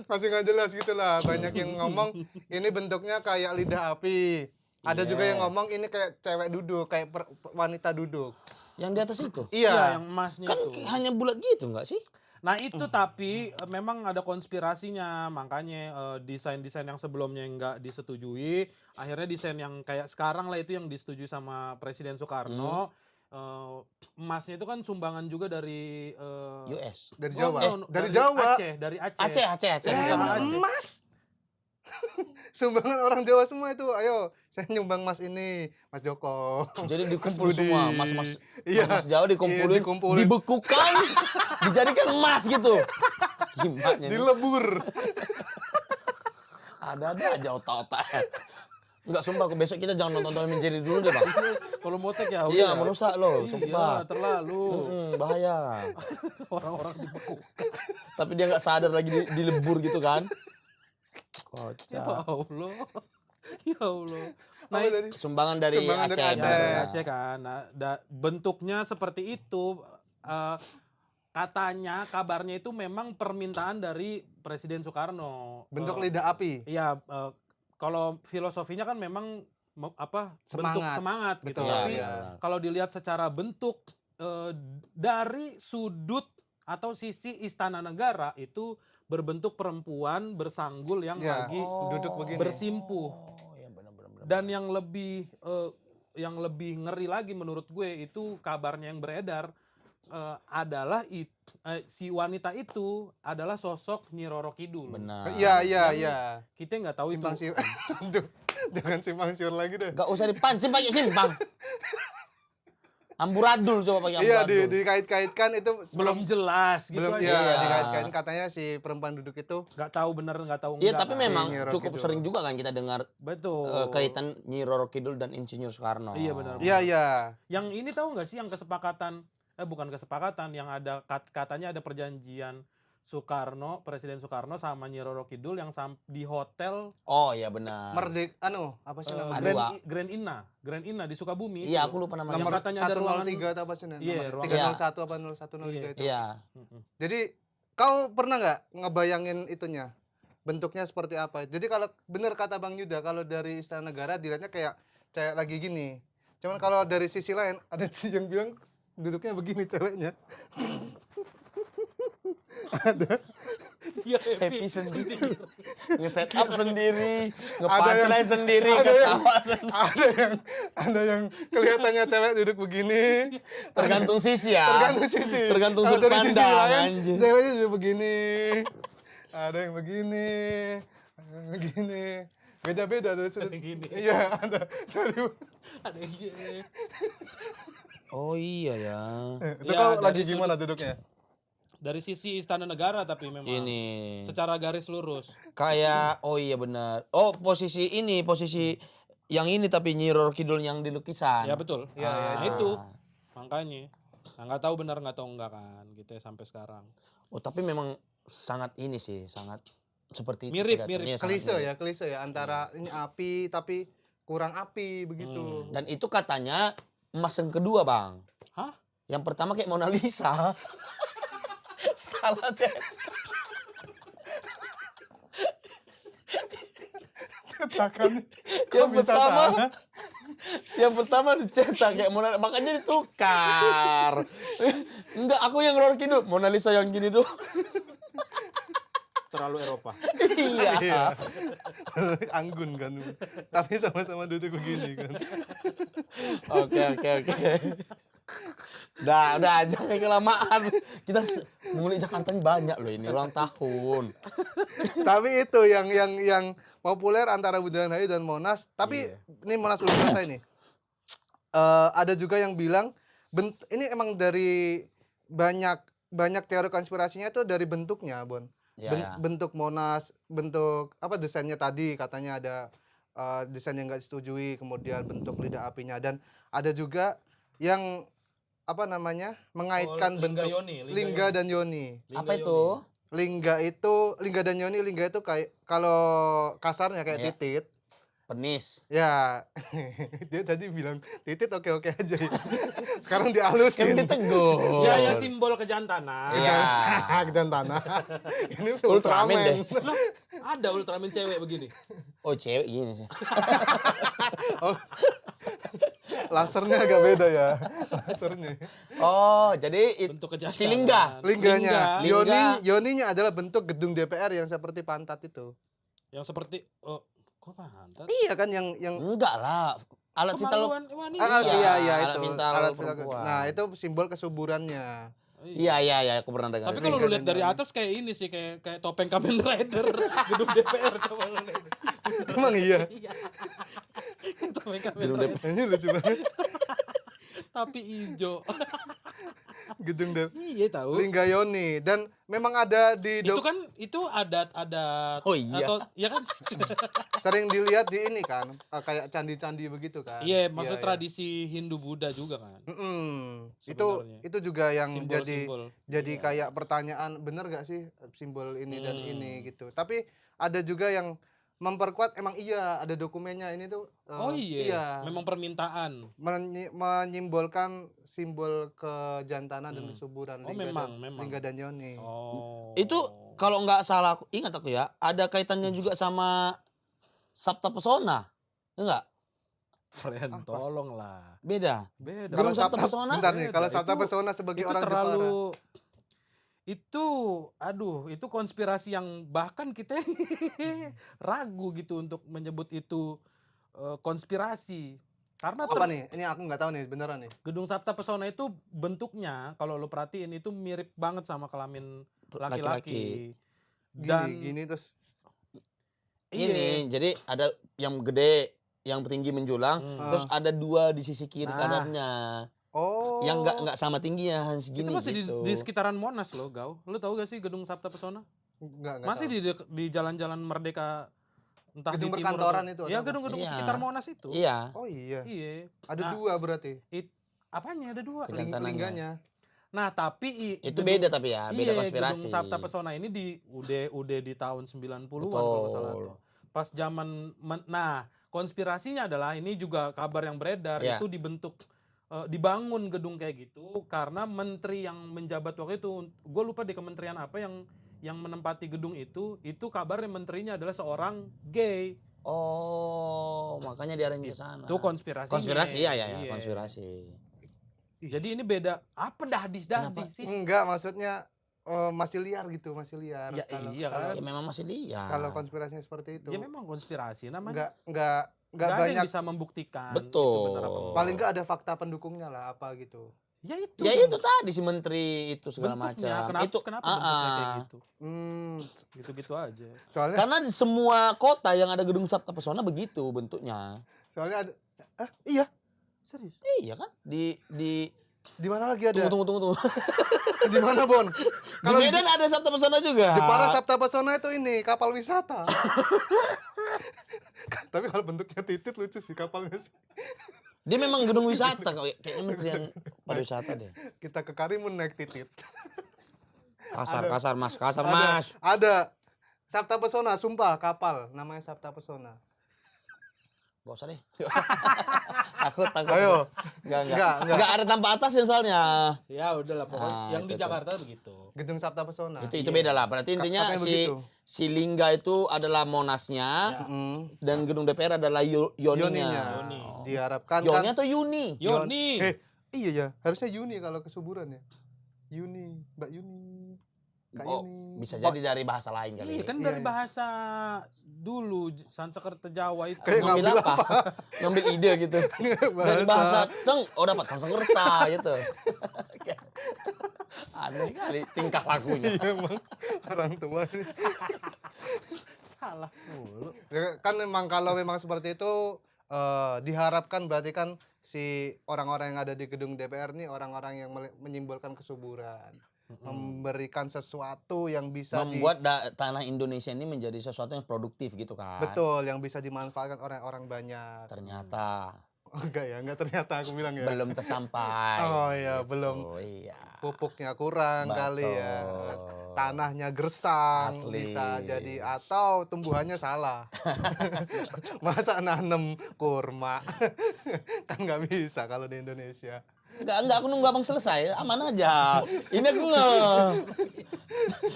Speaker 3: Masih nggak jelas gitu lah. Banyak yang ngomong ini bentuknya kayak lidah api. Ada juga yang ngomong ini kayak cewek duduk, kayak wanita duduk.
Speaker 2: Yang di atas itu?
Speaker 3: Iya.
Speaker 1: Yang emasnya
Speaker 2: Kan
Speaker 1: itu.
Speaker 2: hanya bulat gitu nggak sih?
Speaker 1: Nah itu tapi memang ada konspirasinya, makanya desain-desain yang sebelumnya nggak disetujui, akhirnya desain yang kayak sekarang lah itu yang disetujui sama Presiden Soekarno. Emasnya itu kan sumbangan juga dari
Speaker 2: US.
Speaker 3: Dari
Speaker 1: oh,
Speaker 3: Jawa.
Speaker 1: no,
Speaker 3: Dari Jawa.
Speaker 1: Dari Aceh.
Speaker 2: Aceh.
Speaker 3: Eh,
Speaker 1: Sama Aceh.
Speaker 3: emas. Sumbangan orang Jawa semua itu. Ayo, saya nyumbang emas ini, Mas Joko.
Speaker 2: Jadi dikumpul
Speaker 3: Budi.
Speaker 2: semua mas-mas
Speaker 3: Iya.
Speaker 2: mas-mas Jawa dikumpulin,
Speaker 3: Iya, dikumpulin.
Speaker 2: dibekukan, dijadikan emas gitu. Gimana nih?
Speaker 3: Dilebur.
Speaker 2: Ada aja otak-otak. Enggak sumpah, besok kita jangan nonton Tom and Jerry dulu deh, Bang.
Speaker 1: Kalau motek ya
Speaker 2: Iya,
Speaker 1: udah.
Speaker 2: merusak loh,
Speaker 1: Iya,
Speaker 2: sumpah.
Speaker 1: terlalu.
Speaker 2: Bahaya.
Speaker 1: Orang-orang dibekuk.
Speaker 2: Tapi dia nggak sadar lagi dilebur gitu kan.
Speaker 1: Ya
Speaker 2: Kocak.
Speaker 1: Allah. Ya Allah. Nah,
Speaker 3: Apa tadi?
Speaker 2: Sumbangan dari
Speaker 3: Sumbangan dari
Speaker 2: Aceh.
Speaker 1: ya,
Speaker 3: Aceh.
Speaker 1: dari Aceh kan. Nah, bentuknya seperti itu. Katanya, kabarnya itu memang permintaan dari Presiden Soekarno.
Speaker 3: Bentuk lidah api.
Speaker 1: Iya, kalau filosofinya kan memang bentuk
Speaker 3: Semangat.
Speaker 1: semangat gitu.
Speaker 3: Betul,
Speaker 1: Tapi
Speaker 3: iya.
Speaker 1: kalau dilihat secara bentuk dari sudut atau sisi Istana Negara itu berbentuk perempuan bersanggul yang
Speaker 3: Ya,
Speaker 1: lagi
Speaker 3: duduk begini.
Speaker 1: bersimpuh.
Speaker 2: Oh, iya benar-benar.
Speaker 1: Dan yang lebih ngeri lagi menurut gue itu kabarnya yang beredar adalah si wanita itu adalah sosok Nyi Roro Kidul.
Speaker 2: Benar.
Speaker 3: Iya.
Speaker 1: Kita nggak tahu
Speaker 3: Simpang
Speaker 1: itu.
Speaker 3: siur. Aduh, jangan simpang siur lagi deh.
Speaker 2: Gak usah dipancing pakai simpang. Amburadul coba pakai
Speaker 3: Iya,
Speaker 2: amburadul.
Speaker 3: dikait-kaitkan itu
Speaker 1: Belum jelas gitu
Speaker 3: belum
Speaker 1: aja.
Speaker 3: iya,
Speaker 2: Iya.
Speaker 3: dikait-kaitin katanya si perempuan duduk itu
Speaker 1: Nggak tahu bener nggak tahu
Speaker 2: Iya,
Speaker 1: enggak.
Speaker 2: tapi
Speaker 1: kan.
Speaker 2: memang
Speaker 3: Nyi Roro
Speaker 2: cukup
Speaker 3: Kidul.
Speaker 2: sering juga kan kita dengar
Speaker 1: Betul.
Speaker 2: kaitan Nyi Roro Kidul dan Insinyur Soekarno.
Speaker 1: Iya, benar.
Speaker 3: iya.
Speaker 1: Yang ini tahu nggak sih yang kesepakatan bukan kesepakatan yang ada katanya ada perjanjian Soekarno, Presiden Soekarno sama Nyi Roro Kidul yang di hotel
Speaker 2: Oh iya benar.
Speaker 3: apa sih namanya?
Speaker 2: Aduh, Wak.
Speaker 1: Grand Inna di Sukabumi.
Speaker 2: Iya,
Speaker 1: itu.
Speaker 2: aku lupa namanya.
Speaker 1: Yang
Speaker 3: Nomor
Speaker 1: katanya ada ruangan
Speaker 3: 103 atau apa sih namanya?
Speaker 1: Iya,
Speaker 3: Nomor
Speaker 1: ruangan-
Speaker 3: 301 apa 0103 itu.
Speaker 2: Iya.
Speaker 1: Mm-mm.
Speaker 3: Jadi kau pernah nggak ngebayangin itunya? Bentuknya seperti apa? Jadi kalau bener kata Bang Yuda, kalau dari Istana Negara dilihatnya kayak lagi gini. Cuman kalau dari sisi lain ada yang bilang duduknya begini ceweknya.
Speaker 1: Dia
Speaker 2: Happy sendiri. Nge-set up sendiri,
Speaker 3: Ada
Speaker 2: nge-punchline
Speaker 3: yang-
Speaker 2: sendiri,
Speaker 3: ada yang-
Speaker 2: ketawa sendiri.
Speaker 3: ada yang kelihatannya cewek duduk begini.
Speaker 2: Tergantung sisi ya.
Speaker 3: Tergantung sisi.
Speaker 2: Tergantung
Speaker 3: Kalau
Speaker 2: sudut
Speaker 3: dari sisi
Speaker 2: pandang,
Speaker 3: lain,
Speaker 2: anjir.
Speaker 3: ceweknya duduk begini. Ada yang begini. Ada yang begini. Beda-beda dari sudut.
Speaker 1: Ada yang gini.
Speaker 3: Iya, ada dari
Speaker 1: ada yang gini.
Speaker 2: Oh iya ya.
Speaker 3: Itu
Speaker 1: Ya,
Speaker 3: kau lagi
Speaker 1: dari
Speaker 3: gimana duduknya?
Speaker 1: Dari sisi Istana Negara tapi memang
Speaker 2: Ini
Speaker 1: secara garis lurus.
Speaker 2: kayak oh iya benar. Oh posisi yang ini tapi Nyi Roro Kidul yang di lukisan.
Speaker 1: Ya betul.
Speaker 3: Iya, iya,
Speaker 1: Nah,
Speaker 3: itu.
Speaker 1: itu makanya. Nah, nggak tahu benar nggak tahu enggak kan gitu ya sampai sekarang.
Speaker 2: Oh tapi memang sangat ini sih, sangat seperti itu
Speaker 1: Mirip,
Speaker 2: kelihatannya,
Speaker 1: mirip.
Speaker 2: sangat mirip.
Speaker 3: Klise ya antara ini api tapi kurang api begitu.
Speaker 2: Dan itu katanya emas yang kedua, Bang.
Speaker 1: Hah?
Speaker 2: Yang pertama kayak Mona Lisa. Salah cetak.
Speaker 3: Cetakan.
Speaker 2: Yang pertama yang pertama dicetak kayak Mona, makanya ditukar. Enggak, aku yang Roro Kidul, Mona Lisa yang gini tuh.
Speaker 1: Terlalu Eropa.
Speaker 2: Iya.
Speaker 3: Iya. Anggun kan. Tapi sama-sama duduk begini kan.
Speaker 2: Oke. Udah jangan kelamaan. Kita mengulik Jakarta ini banyak loh ini ulang tahun.
Speaker 3: Tapi itu yang populer antara Bundaran HI dan Monas. Tapi ini Monas belum selesai nih. Ada juga yang bilang ini emang dari banyak teori konspirasinya itu dari bentuknya, Bon.
Speaker 2: Ya.
Speaker 3: Bentuk Monas, bentuk apa desainnya tadi katanya ada desain yang nggak disetujui, kemudian bentuk lidah apinya, dan ada juga yang apa namanya mengaitkan
Speaker 1: Lingga
Speaker 3: bentuk
Speaker 1: Yoni,
Speaker 3: Lingga dan Yoni.
Speaker 2: Apa itu?
Speaker 3: Lingga dan Yoni, Lingga itu kayak kalau kasarnya kayak
Speaker 2: Iya.
Speaker 3: titit.
Speaker 2: Penis.
Speaker 3: Ya, dia tadi bilang titit oke-oke aja. Sekarang
Speaker 2: Kan
Speaker 3: dihalusin.
Speaker 2: ditegur.
Speaker 1: Ya simbol kejantanan.
Speaker 2: Iya.
Speaker 3: Kejantanan. Ini
Speaker 2: Ultraman deh.
Speaker 1: Loh, ada Ultraman cewek begini.
Speaker 2: Oh cewek gini sih.
Speaker 3: Oh, lasernya agak beda ya. Lasernya.
Speaker 2: Oh jadi
Speaker 1: Bentuk kejantanan.
Speaker 2: si Lingga.
Speaker 3: Lingganya.
Speaker 2: Lingga.
Speaker 3: Yoninya adalah bentuk gedung DPR yang seperti pantat itu.
Speaker 1: Yang seperti kok pantat?
Speaker 3: Iya kan yang
Speaker 2: Enggak lah. Alat vital.
Speaker 1: Kemaluan wanita.
Speaker 3: iya
Speaker 2: alat
Speaker 3: itu.
Speaker 2: vital
Speaker 3: Alat vital.
Speaker 2: perempuan.
Speaker 3: Nah, itu simbol kesuburannya.
Speaker 2: Iya, aku pernah dengar.
Speaker 1: Tapi kalau lu lihat dari atas kayak ini sih kayak topeng Kamen Rider gedung DPR coba lu lihat.
Speaker 3: Emang iya.
Speaker 1: Iya. Topeng Kamen
Speaker 2: Gedung
Speaker 1: Rider.
Speaker 3: Ini lucu banget.
Speaker 1: Tapi hijau.
Speaker 3: Gedung DPR.
Speaker 1: Iya tahu.
Speaker 3: Lingga Yoni, dan memang ada di
Speaker 1: Itu kan itu adat
Speaker 2: Oh iya.
Speaker 1: atau ya kan?
Speaker 3: sering dilihat di ini kan, kayak candi-candi begitu kan.
Speaker 1: Iya, maksud
Speaker 3: Iya.
Speaker 1: tradisi Hindu Buddha juga kan.
Speaker 3: Itu
Speaker 1: Sebenarnya.
Speaker 3: juga yang
Speaker 1: Simbol-simbol.
Speaker 3: jadi kayak pertanyaan, bener gak sih simbol ini dan ini gitu. Tapi ada juga yang memperkuat, emang iya ada dokumennya ini tuh.
Speaker 1: Oh iya. Memang permintaan.
Speaker 3: Menyimbolkan simbol kejantanan dan kesuburan.
Speaker 1: Oh, memang.
Speaker 3: Lingga dan Yoni.
Speaker 1: Oh.
Speaker 2: Itu kalau nggak salah, ingat aku ya, ada kaitannya juga sama Sabta Pesona. Enggak?
Speaker 1: Friend, tolonglah.
Speaker 2: Beda.
Speaker 1: Beda.
Speaker 2: Gedung Sabta Pesona?
Speaker 3: Bentar nih, kalau
Speaker 1: Beda.
Speaker 3: Sabta
Speaker 1: Itu-
Speaker 3: Pesona sebagai
Speaker 1: itu
Speaker 3: orang
Speaker 1: terlalu
Speaker 3: Jepara.
Speaker 1: itu konspirasi yang bahkan kita ragu gitu untuk menyebut itu konspirasi. Karena
Speaker 3: Apa nih? Ini aku nggak tahu nih, beneran nih.
Speaker 1: Gedung Sabta Pesona itu bentuknya kalau lo perhatiin itu mirip banget sama kelamin laki-laki. Dan
Speaker 3: Gini terus.
Speaker 2: Ini jadi ada yang gede, yang tinggi menjulang, terus ada dua di sisi kiri
Speaker 1: Nah.
Speaker 2: kanannya.
Speaker 3: Oh.
Speaker 2: Yang nggak sama tingginya, segini
Speaker 1: itu masih
Speaker 2: gitu.
Speaker 1: di sekitaran Monas loh, Gau. Lo tahu gak sih Gedung Sabta Pesona?
Speaker 3: Enggak
Speaker 1: Masih
Speaker 3: tahu.
Speaker 1: di jalan-jalan Merdeka, entah
Speaker 3: Gedung
Speaker 1: di timur
Speaker 3: perkantoran
Speaker 1: atau-
Speaker 3: itu
Speaker 1: Ya,
Speaker 3: atau apa?
Speaker 1: gedung-gedung
Speaker 2: Iya.
Speaker 1: sekitar Monas itu.
Speaker 2: Iya.
Speaker 3: Oh iya.
Speaker 1: Iya.
Speaker 3: Ada
Speaker 1: Nah,
Speaker 3: dua berarti.
Speaker 1: Apanya ada dua?
Speaker 2: Kejantanannya.
Speaker 3: Lingganya.
Speaker 1: Nah, tapi
Speaker 2: Itu beda tapi ya, beda
Speaker 1: iya,
Speaker 2: konspirasi.
Speaker 1: Gedung Sabta Pesona ini udah di tahun 90-an kalau nggak salah
Speaker 2: Betul.
Speaker 1: tuh. Pas zaman nah, konspirasinya adalah ini juga kabar yang beredar
Speaker 2: Iya.
Speaker 1: itu dibangun gedung kayak gitu karena menteri yang menjabat waktu itu, gue lupa di kementerian apa yang menempati gedung itu kabarnya menterinya adalah seorang gay.
Speaker 2: Oh, makanya diarahin ke sana.
Speaker 1: Itu konspirasi.
Speaker 2: Konspirasi, iya, konspirasi.
Speaker 1: Jadi ini beda apa dadi sih?
Speaker 3: Enggak, maksudnya masih liar gitu, masih liar.
Speaker 1: Ya iya kan.
Speaker 2: Ya memang masih liar.
Speaker 3: Kalau konspirasinya seperti itu.
Speaker 1: Ya memang konspirasi namanya.
Speaker 3: Enggak
Speaker 1: Nggak ada
Speaker 3: banyak.
Speaker 1: yang bisa membuktikan.
Speaker 2: Betul.
Speaker 1: itu benar apa enggak.
Speaker 3: Paling enggak ada fakta pendukungnya lah apa gitu.
Speaker 1: Ya itu.
Speaker 2: Ya itu tadi si menteri itu segala
Speaker 1: bentuknya.
Speaker 2: macam.
Speaker 1: Kenapa bentuknya kayak gitu?
Speaker 3: Hmm,
Speaker 1: Gitu-gitu aja.
Speaker 3: soalnya
Speaker 2: Karena di semua kota yang ada gedung Sabta Pesona begitu bentuknya.
Speaker 3: soalnya ada iya,
Speaker 1: Serius.
Speaker 2: Iya kan? Di
Speaker 3: Di mana lagi ada?
Speaker 2: Tunggu.
Speaker 3: Di mana, Bon?
Speaker 2: Di Medan ada Sabta Pesona juga.
Speaker 3: Jepara Sabta Pesona itu ini kapal wisata. Tapi kalau bentuknya titit lucu sih kapalnya sih.
Speaker 2: Dia memang gedung wisata kayaknya Menterian Pariwisata deh.
Speaker 3: Kita ke Karimun naik titit.
Speaker 2: Kasar Mas.
Speaker 3: Ada. Sabta Pesona, sumpah kapal namanya Sabta Pesona.
Speaker 2: Gak usah deh. Takut.
Speaker 3: Ayo.
Speaker 2: Enggak ada tanpa atas ya soalnya.
Speaker 1: Ya udahlah pokoknya yang di
Speaker 2: itu.
Speaker 1: Jakarta begitu.
Speaker 3: Gedung Sabta Pesona.
Speaker 2: Itu beda lah. Berarti intinya
Speaker 3: Katanya begitu.
Speaker 2: si Lingga itu adalah Monasnya dan gedung DPR adalah Yoninya.
Speaker 3: Yoninya.
Speaker 1: Yoni.
Speaker 3: Diharapkan
Speaker 2: Yoni
Speaker 3: kan.
Speaker 2: atau Yuni?
Speaker 1: Yoni.
Speaker 3: Iya ya, harusnya Yuni kalau kesuburan ya. Yuni, Mbak Yuni. Kak
Speaker 2: Oh,
Speaker 3: Yuni.
Speaker 2: bisa jadi dari bahasa lain kali.
Speaker 1: Iya kan
Speaker 3: Iya,
Speaker 1: dari
Speaker 3: iya.
Speaker 1: bahasa dulu Sanskerta Jawa itu.
Speaker 3: Kayak
Speaker 2: Ngambil
Speaker 3: ngambil
Speaker 2: apa? Ngambil ide gitu. Dari bahasa dapat Sanskerta gitu. Aneh kali tingkah lakunya.
Speaker 3: Iya emang orang tua ini.
Speaker 1: Salah mulu.
Speaker 3: Ya, kan memang kalau memang seperti itu diharapkan berarti kan si orang-orang yang ada di gedung DPR nih orang-orang yang menyimbolkan kesuburan, memberikan sesuatu yang bisa
Speaker 2: Membuat tanah Indonesia ini menjadi sesuatu yang produktif gitu kan.
Speaker 3: betul yang bisa dimanfaatkan orang-orang banyak.
Speaker 2: Ternyata
Speaker 3: Enggak ternyata aku bilang ya.
Speaker 2: belum tersampai.
Speaker 3: Oh iya, belum.
Speaker 2: Oh iya.
Speaker 3: Pupuknya kurang kali ya.
Speaker 2: Betul.
Speaker 3: Tanahnya gersang
Speaker 2: Asli.
Speaker 3: bisa jadi atau tumbuhannya salah. Masa nanem kurma? Kan nggak bisa kalau di Indonesia.
Speaker 2: Enggak, aku nunggu abang selesai, aman aja. Ini aku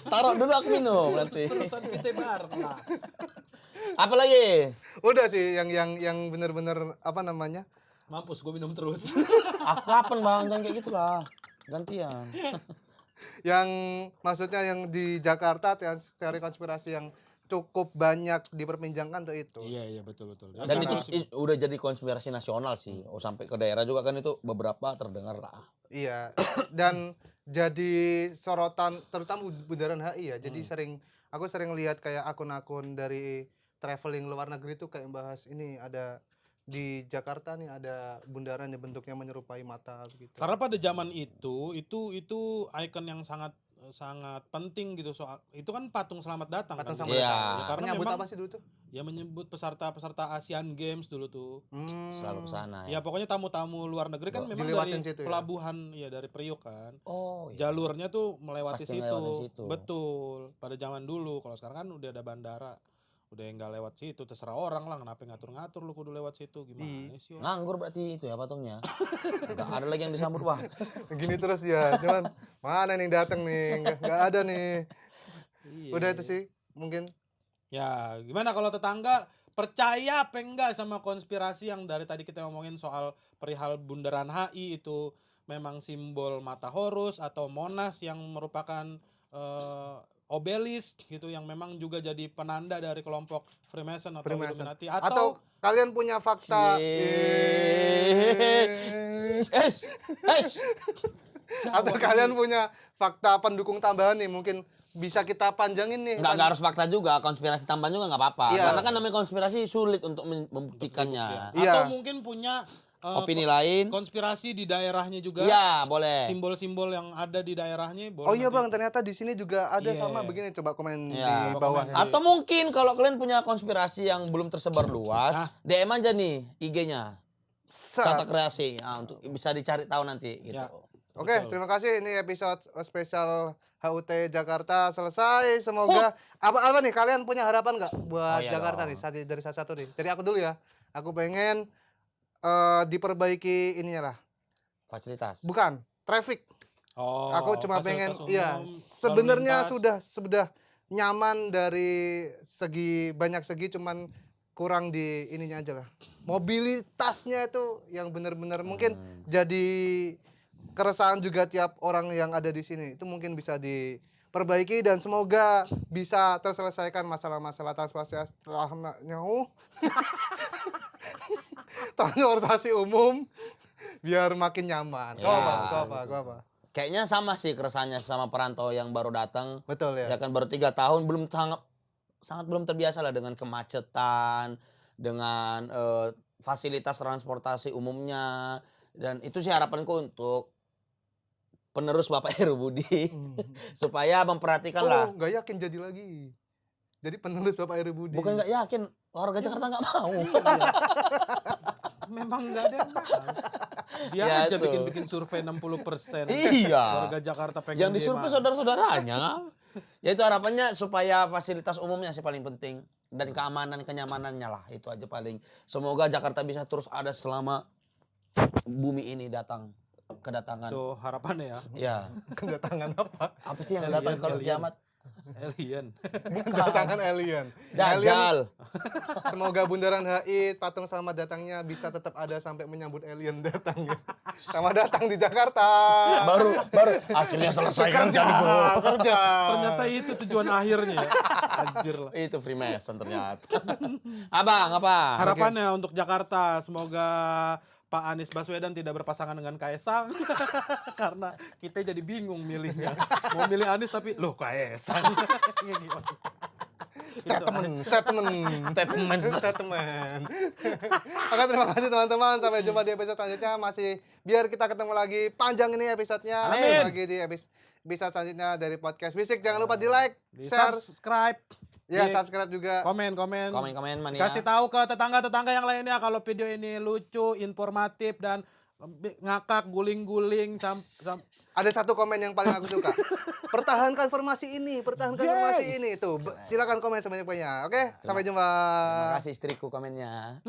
Speaker 2: taruh dulu aku minum nanti.
Speaker 1: Terusan kita bareng lah.
Speaker 2: Apa lagi?
Speaker 3: Udah sih yang bener-bener apa namanya?
Speaker 1: Mampus gue minum terus.
Speaker 2: Aku kapan bang? Jangan kayak gitu lah. Gantian.
Speaker 3: Yang maksudnya yang di Jakarta teori konspirasi yang cukup banyak diperbincangkan tuh itu.
Speaker 1: Iya betul.
Speaker 2: Dan itu udah jadi konspirasi nasional sih. Oh, sampai ke daerah juga kan itu beberapa terdengar lah.
Speaker 3: Iya. Dan jadi sorotan terutama Bundaran HI ya. Jadi aku sering lihat kayak akun-akun dari traveling luar negeri tuh kayak bahas ini ada di Jakarta nih ada bundaran yang bentuknya menyerupai mata gitu.
Speaker 1: Karena pada zaman itu ikon yang sangat penting gitu soal itu kan patung selamat datang
Speaker 3: Patung
Speaker 1: kan.
Speaker 3: Selamat
Speaker 2: Iya.
Speaker 3: Datang.
Speaker 1: Ya, karena
Speaker 3: Menyambut
Speaker 1: memang
Speaker 3: apa sih dulu tuh?
Speaker 1: ya menyebut peserta Asian Games dulu tuh.
Speaker 2: Selalu ke sana
Speaker 1: Ya pokoknya tamu-tamu luar negeri kan memang
Speaker 3: dilewatin
Speaker 1: dari
Speaker 3: situ ya?
Speaker 1: pelabuhan ya dari Priok kan.
Speaker 2: Oh iya.
Speaker 1: Jalurnya tuh melewati
Speaker 2: Pasti
Speaker 1: situ.
Speaker 2: ngelewatin situ.
Speaker 1: Betul. Pada zaman dulu. Kalau sekarang kan udah ada bandara. Udah nggak lewat situ, terserah orang lah kenapa ngatur-ngatur lu kudu lewat situ gimana sih?
Speaker 2: Nganggur berarti itu ya patungnya. Enggak ada lagi yang disambut bang.
Speaker 3: Gini terus ya, cuman mana nih datang nih, nggak ada nih.
Speaker 1: Iya.
Speaker 3: Udah itu sih mungkin.
Speaker 1: Ya, gimana kalau tetangga percaya apa enggak sama konspirasi yang dari tadi kita ngomongin soal perihal Bundaran HI itu memang simbol mata Horus atau Monas yang merupakan obelisk gitu yang memang juga jadi penanda dari kelompok Freemason atau
Speaker 3: Freemason.
Speaker 1: Illuminati
Speaker 3: Atau kalian punya fakta atau kalian punya fakta pendukung tambahan nih mungkin bisa kita panjangin nih.
Speaker 2: Enggak harus fakta juga, konspirasi tambahan juga nggak apa-apa.
Speaker 3: Iya.
Speaker 2: Karena kan namanya konspirasi sulit untuk membuktikannya.
Speaker 3: Iya.
Speaker 1: atau mungkin punya
Speaker 2: Opini lain.
Speaker 1: konspirasi di daerahnya juga.
Speaker 2: Iya, boleh.
Speaker 1: Simbol-simbol yang ada di daerahnya boleh.
Speaker 3: Oh iya
Speaker 1: nanti.
Speaker 3: Bang, ternyata di sini juga ada
Speaker 1: Iya.
Speaker 3: sama begini, coba komen
Speaker 2: Iya.
Speaker 3: di bawah.
Speaker 1: Komen.
Speaker 2: Atau mungkin kalau kalian punya konspirasi yang belum tersebar luas, DM aja nih IG-nya. Cata Kreasi. Nah, untuk bisa dicari tahu nanti gitu.
Speaker 1: Ya.
Speaker 3: Oke, terima kasih. Ini episode spesial HUT Jakarta selesai. Semoga apa nih kalian punya harapan nggak buat
Speaker 2: Oh, iya
Speaker 3: Jakarta
Speaker 2: dong.
Speaker 3: nih? Dari salah satu nih. Dari aku dulu ya. Aku pengen diperbaiki ininya lah.
Speaker 2: Fasilitas.
Speaker 3: Bukan, traffic.
Speaker 1: Oh,
Speaker 3: Aku cuma pengen
Speaker 1: fasilitas
Speaker 3: ya
Speaker 1: umum,
Speaker 3: sebenarnya
Speaker 1: lalu lintas.
Speaker 3: sudah nyaman dari banyak segi cuman kurang di ininya aja lah. Mobilitasnya itu yang benar-benar mungkin jadi keresahan juga tiap orang yang ada di sini. Itu mungkin bisa diperbaiki dan semoga bisa terselesaikan masalah-masalah transportasi umum biar makin nyaman. Kau
Speaker 2: Ya,
Speaker 3: apa?
Speaker 2: Kayaknya sama sih keresahannya sama perantau yang baru datang.
Speaker 3: Betul ya.
Speaker 2: Ya kan baru 3 tahun belum sangat belum terbiasa lah dengan kemacetan, dengan fasilitas transportasi umumnya dan itu sih harapanku untuk penerus Bapak Heru Budi supaya memperhatikan lah.
Speaker 3: Oh, nggak yakin jadi lagi. Jadi penulis Bapak Heru Budi.
Speaker 2: Bukan nggak yakin, warga Jakarta nggak mau.
Speaker 1: Memang nggak ada yang mau. Dia
Speaker 2: Ya,
Speaker 1: aja
Speaker 2: tuh.
Speaker 1: bikin survei 60%.
Speaker 2: Iya.
Speaker 1: Warga Jakarta pengen
Speaker 2: Yang
Speaker 1: dia
Speaker 2: disurvei
Speaker 1: maju.
Speaker 2: saudara-saudaranya. Ya itu harapannya supaya fasilitas umumnya sih paling penting. Dan keamanan, kenyamanannya lah. Itu aja paling. Semoga Jakarta bisa terus ada selama bumi ini kedatangan.
Speaker 1: Tuh harapannya ya.
Speaker 2: Ya.
Speaker 3: Kedatangan apa?
Speaker 2: Apa sih yang datang kalau
Speaker 1: Alien.
Speaker 2: kiamat?
Speaker 1: Alien.
Speaker 3: Kedatangan alien. Alien,
Speaker 2: Dajjal.
Speaker 3: semoga Bundaran HI patung selamat datangnya bisa tetap ada sampai menyambut alien datang. Selamat datang di Jakarta.
Speaker 2: baru akhirnya selesai kan
Speaker 3: Kerja.
Speaker 1: Ternyata itu tujuan akhirnya ya. Anjir lah.
Speaker 2: Itu Freemason ternyata. Abang apa?
Speaker 1: Harapannya untuk Jakarta semoga Pak Anies Baswedan tidak berpasangan dengan Kaesang karena kita jadi bingung milihnya. Mau milih Anies tapi loh Kaesang. Ya gimana?
Speaker 3: Statement. Oke, terima kasih teman-teman. Sampai jumpa di episode selanjutnya. Masih biar kita ketemu lagi. Panjang ini episodenya.
Speaker 1: Amin.
Speaker 3: Ketemu lagi di episode selanjutnya dari podcast Bisik. Jangan lupa di like,
Speaker 1: Di
Speaker 3: share,
Speaker 1: subscribe,
Speaker 3: ya
Speaker 1: di
Speaker 3: subscribe juga.
Speaker 1: komen.
Speaker 2: Komen-komen mania.
Speaker 1: Kasih tahu ke tetangga-tetangga yang lainnya kalau video ini lucu, informatif dan ngakak, guling-guling
Speaker 3: Ada satu komen yang paling aku suka. Pertahankan formasi ini. Tuh, silakan komen sebanyak-banyaknya. Oke, sampai jumpa.
Speaker 2: Terima kasih istriku komennya.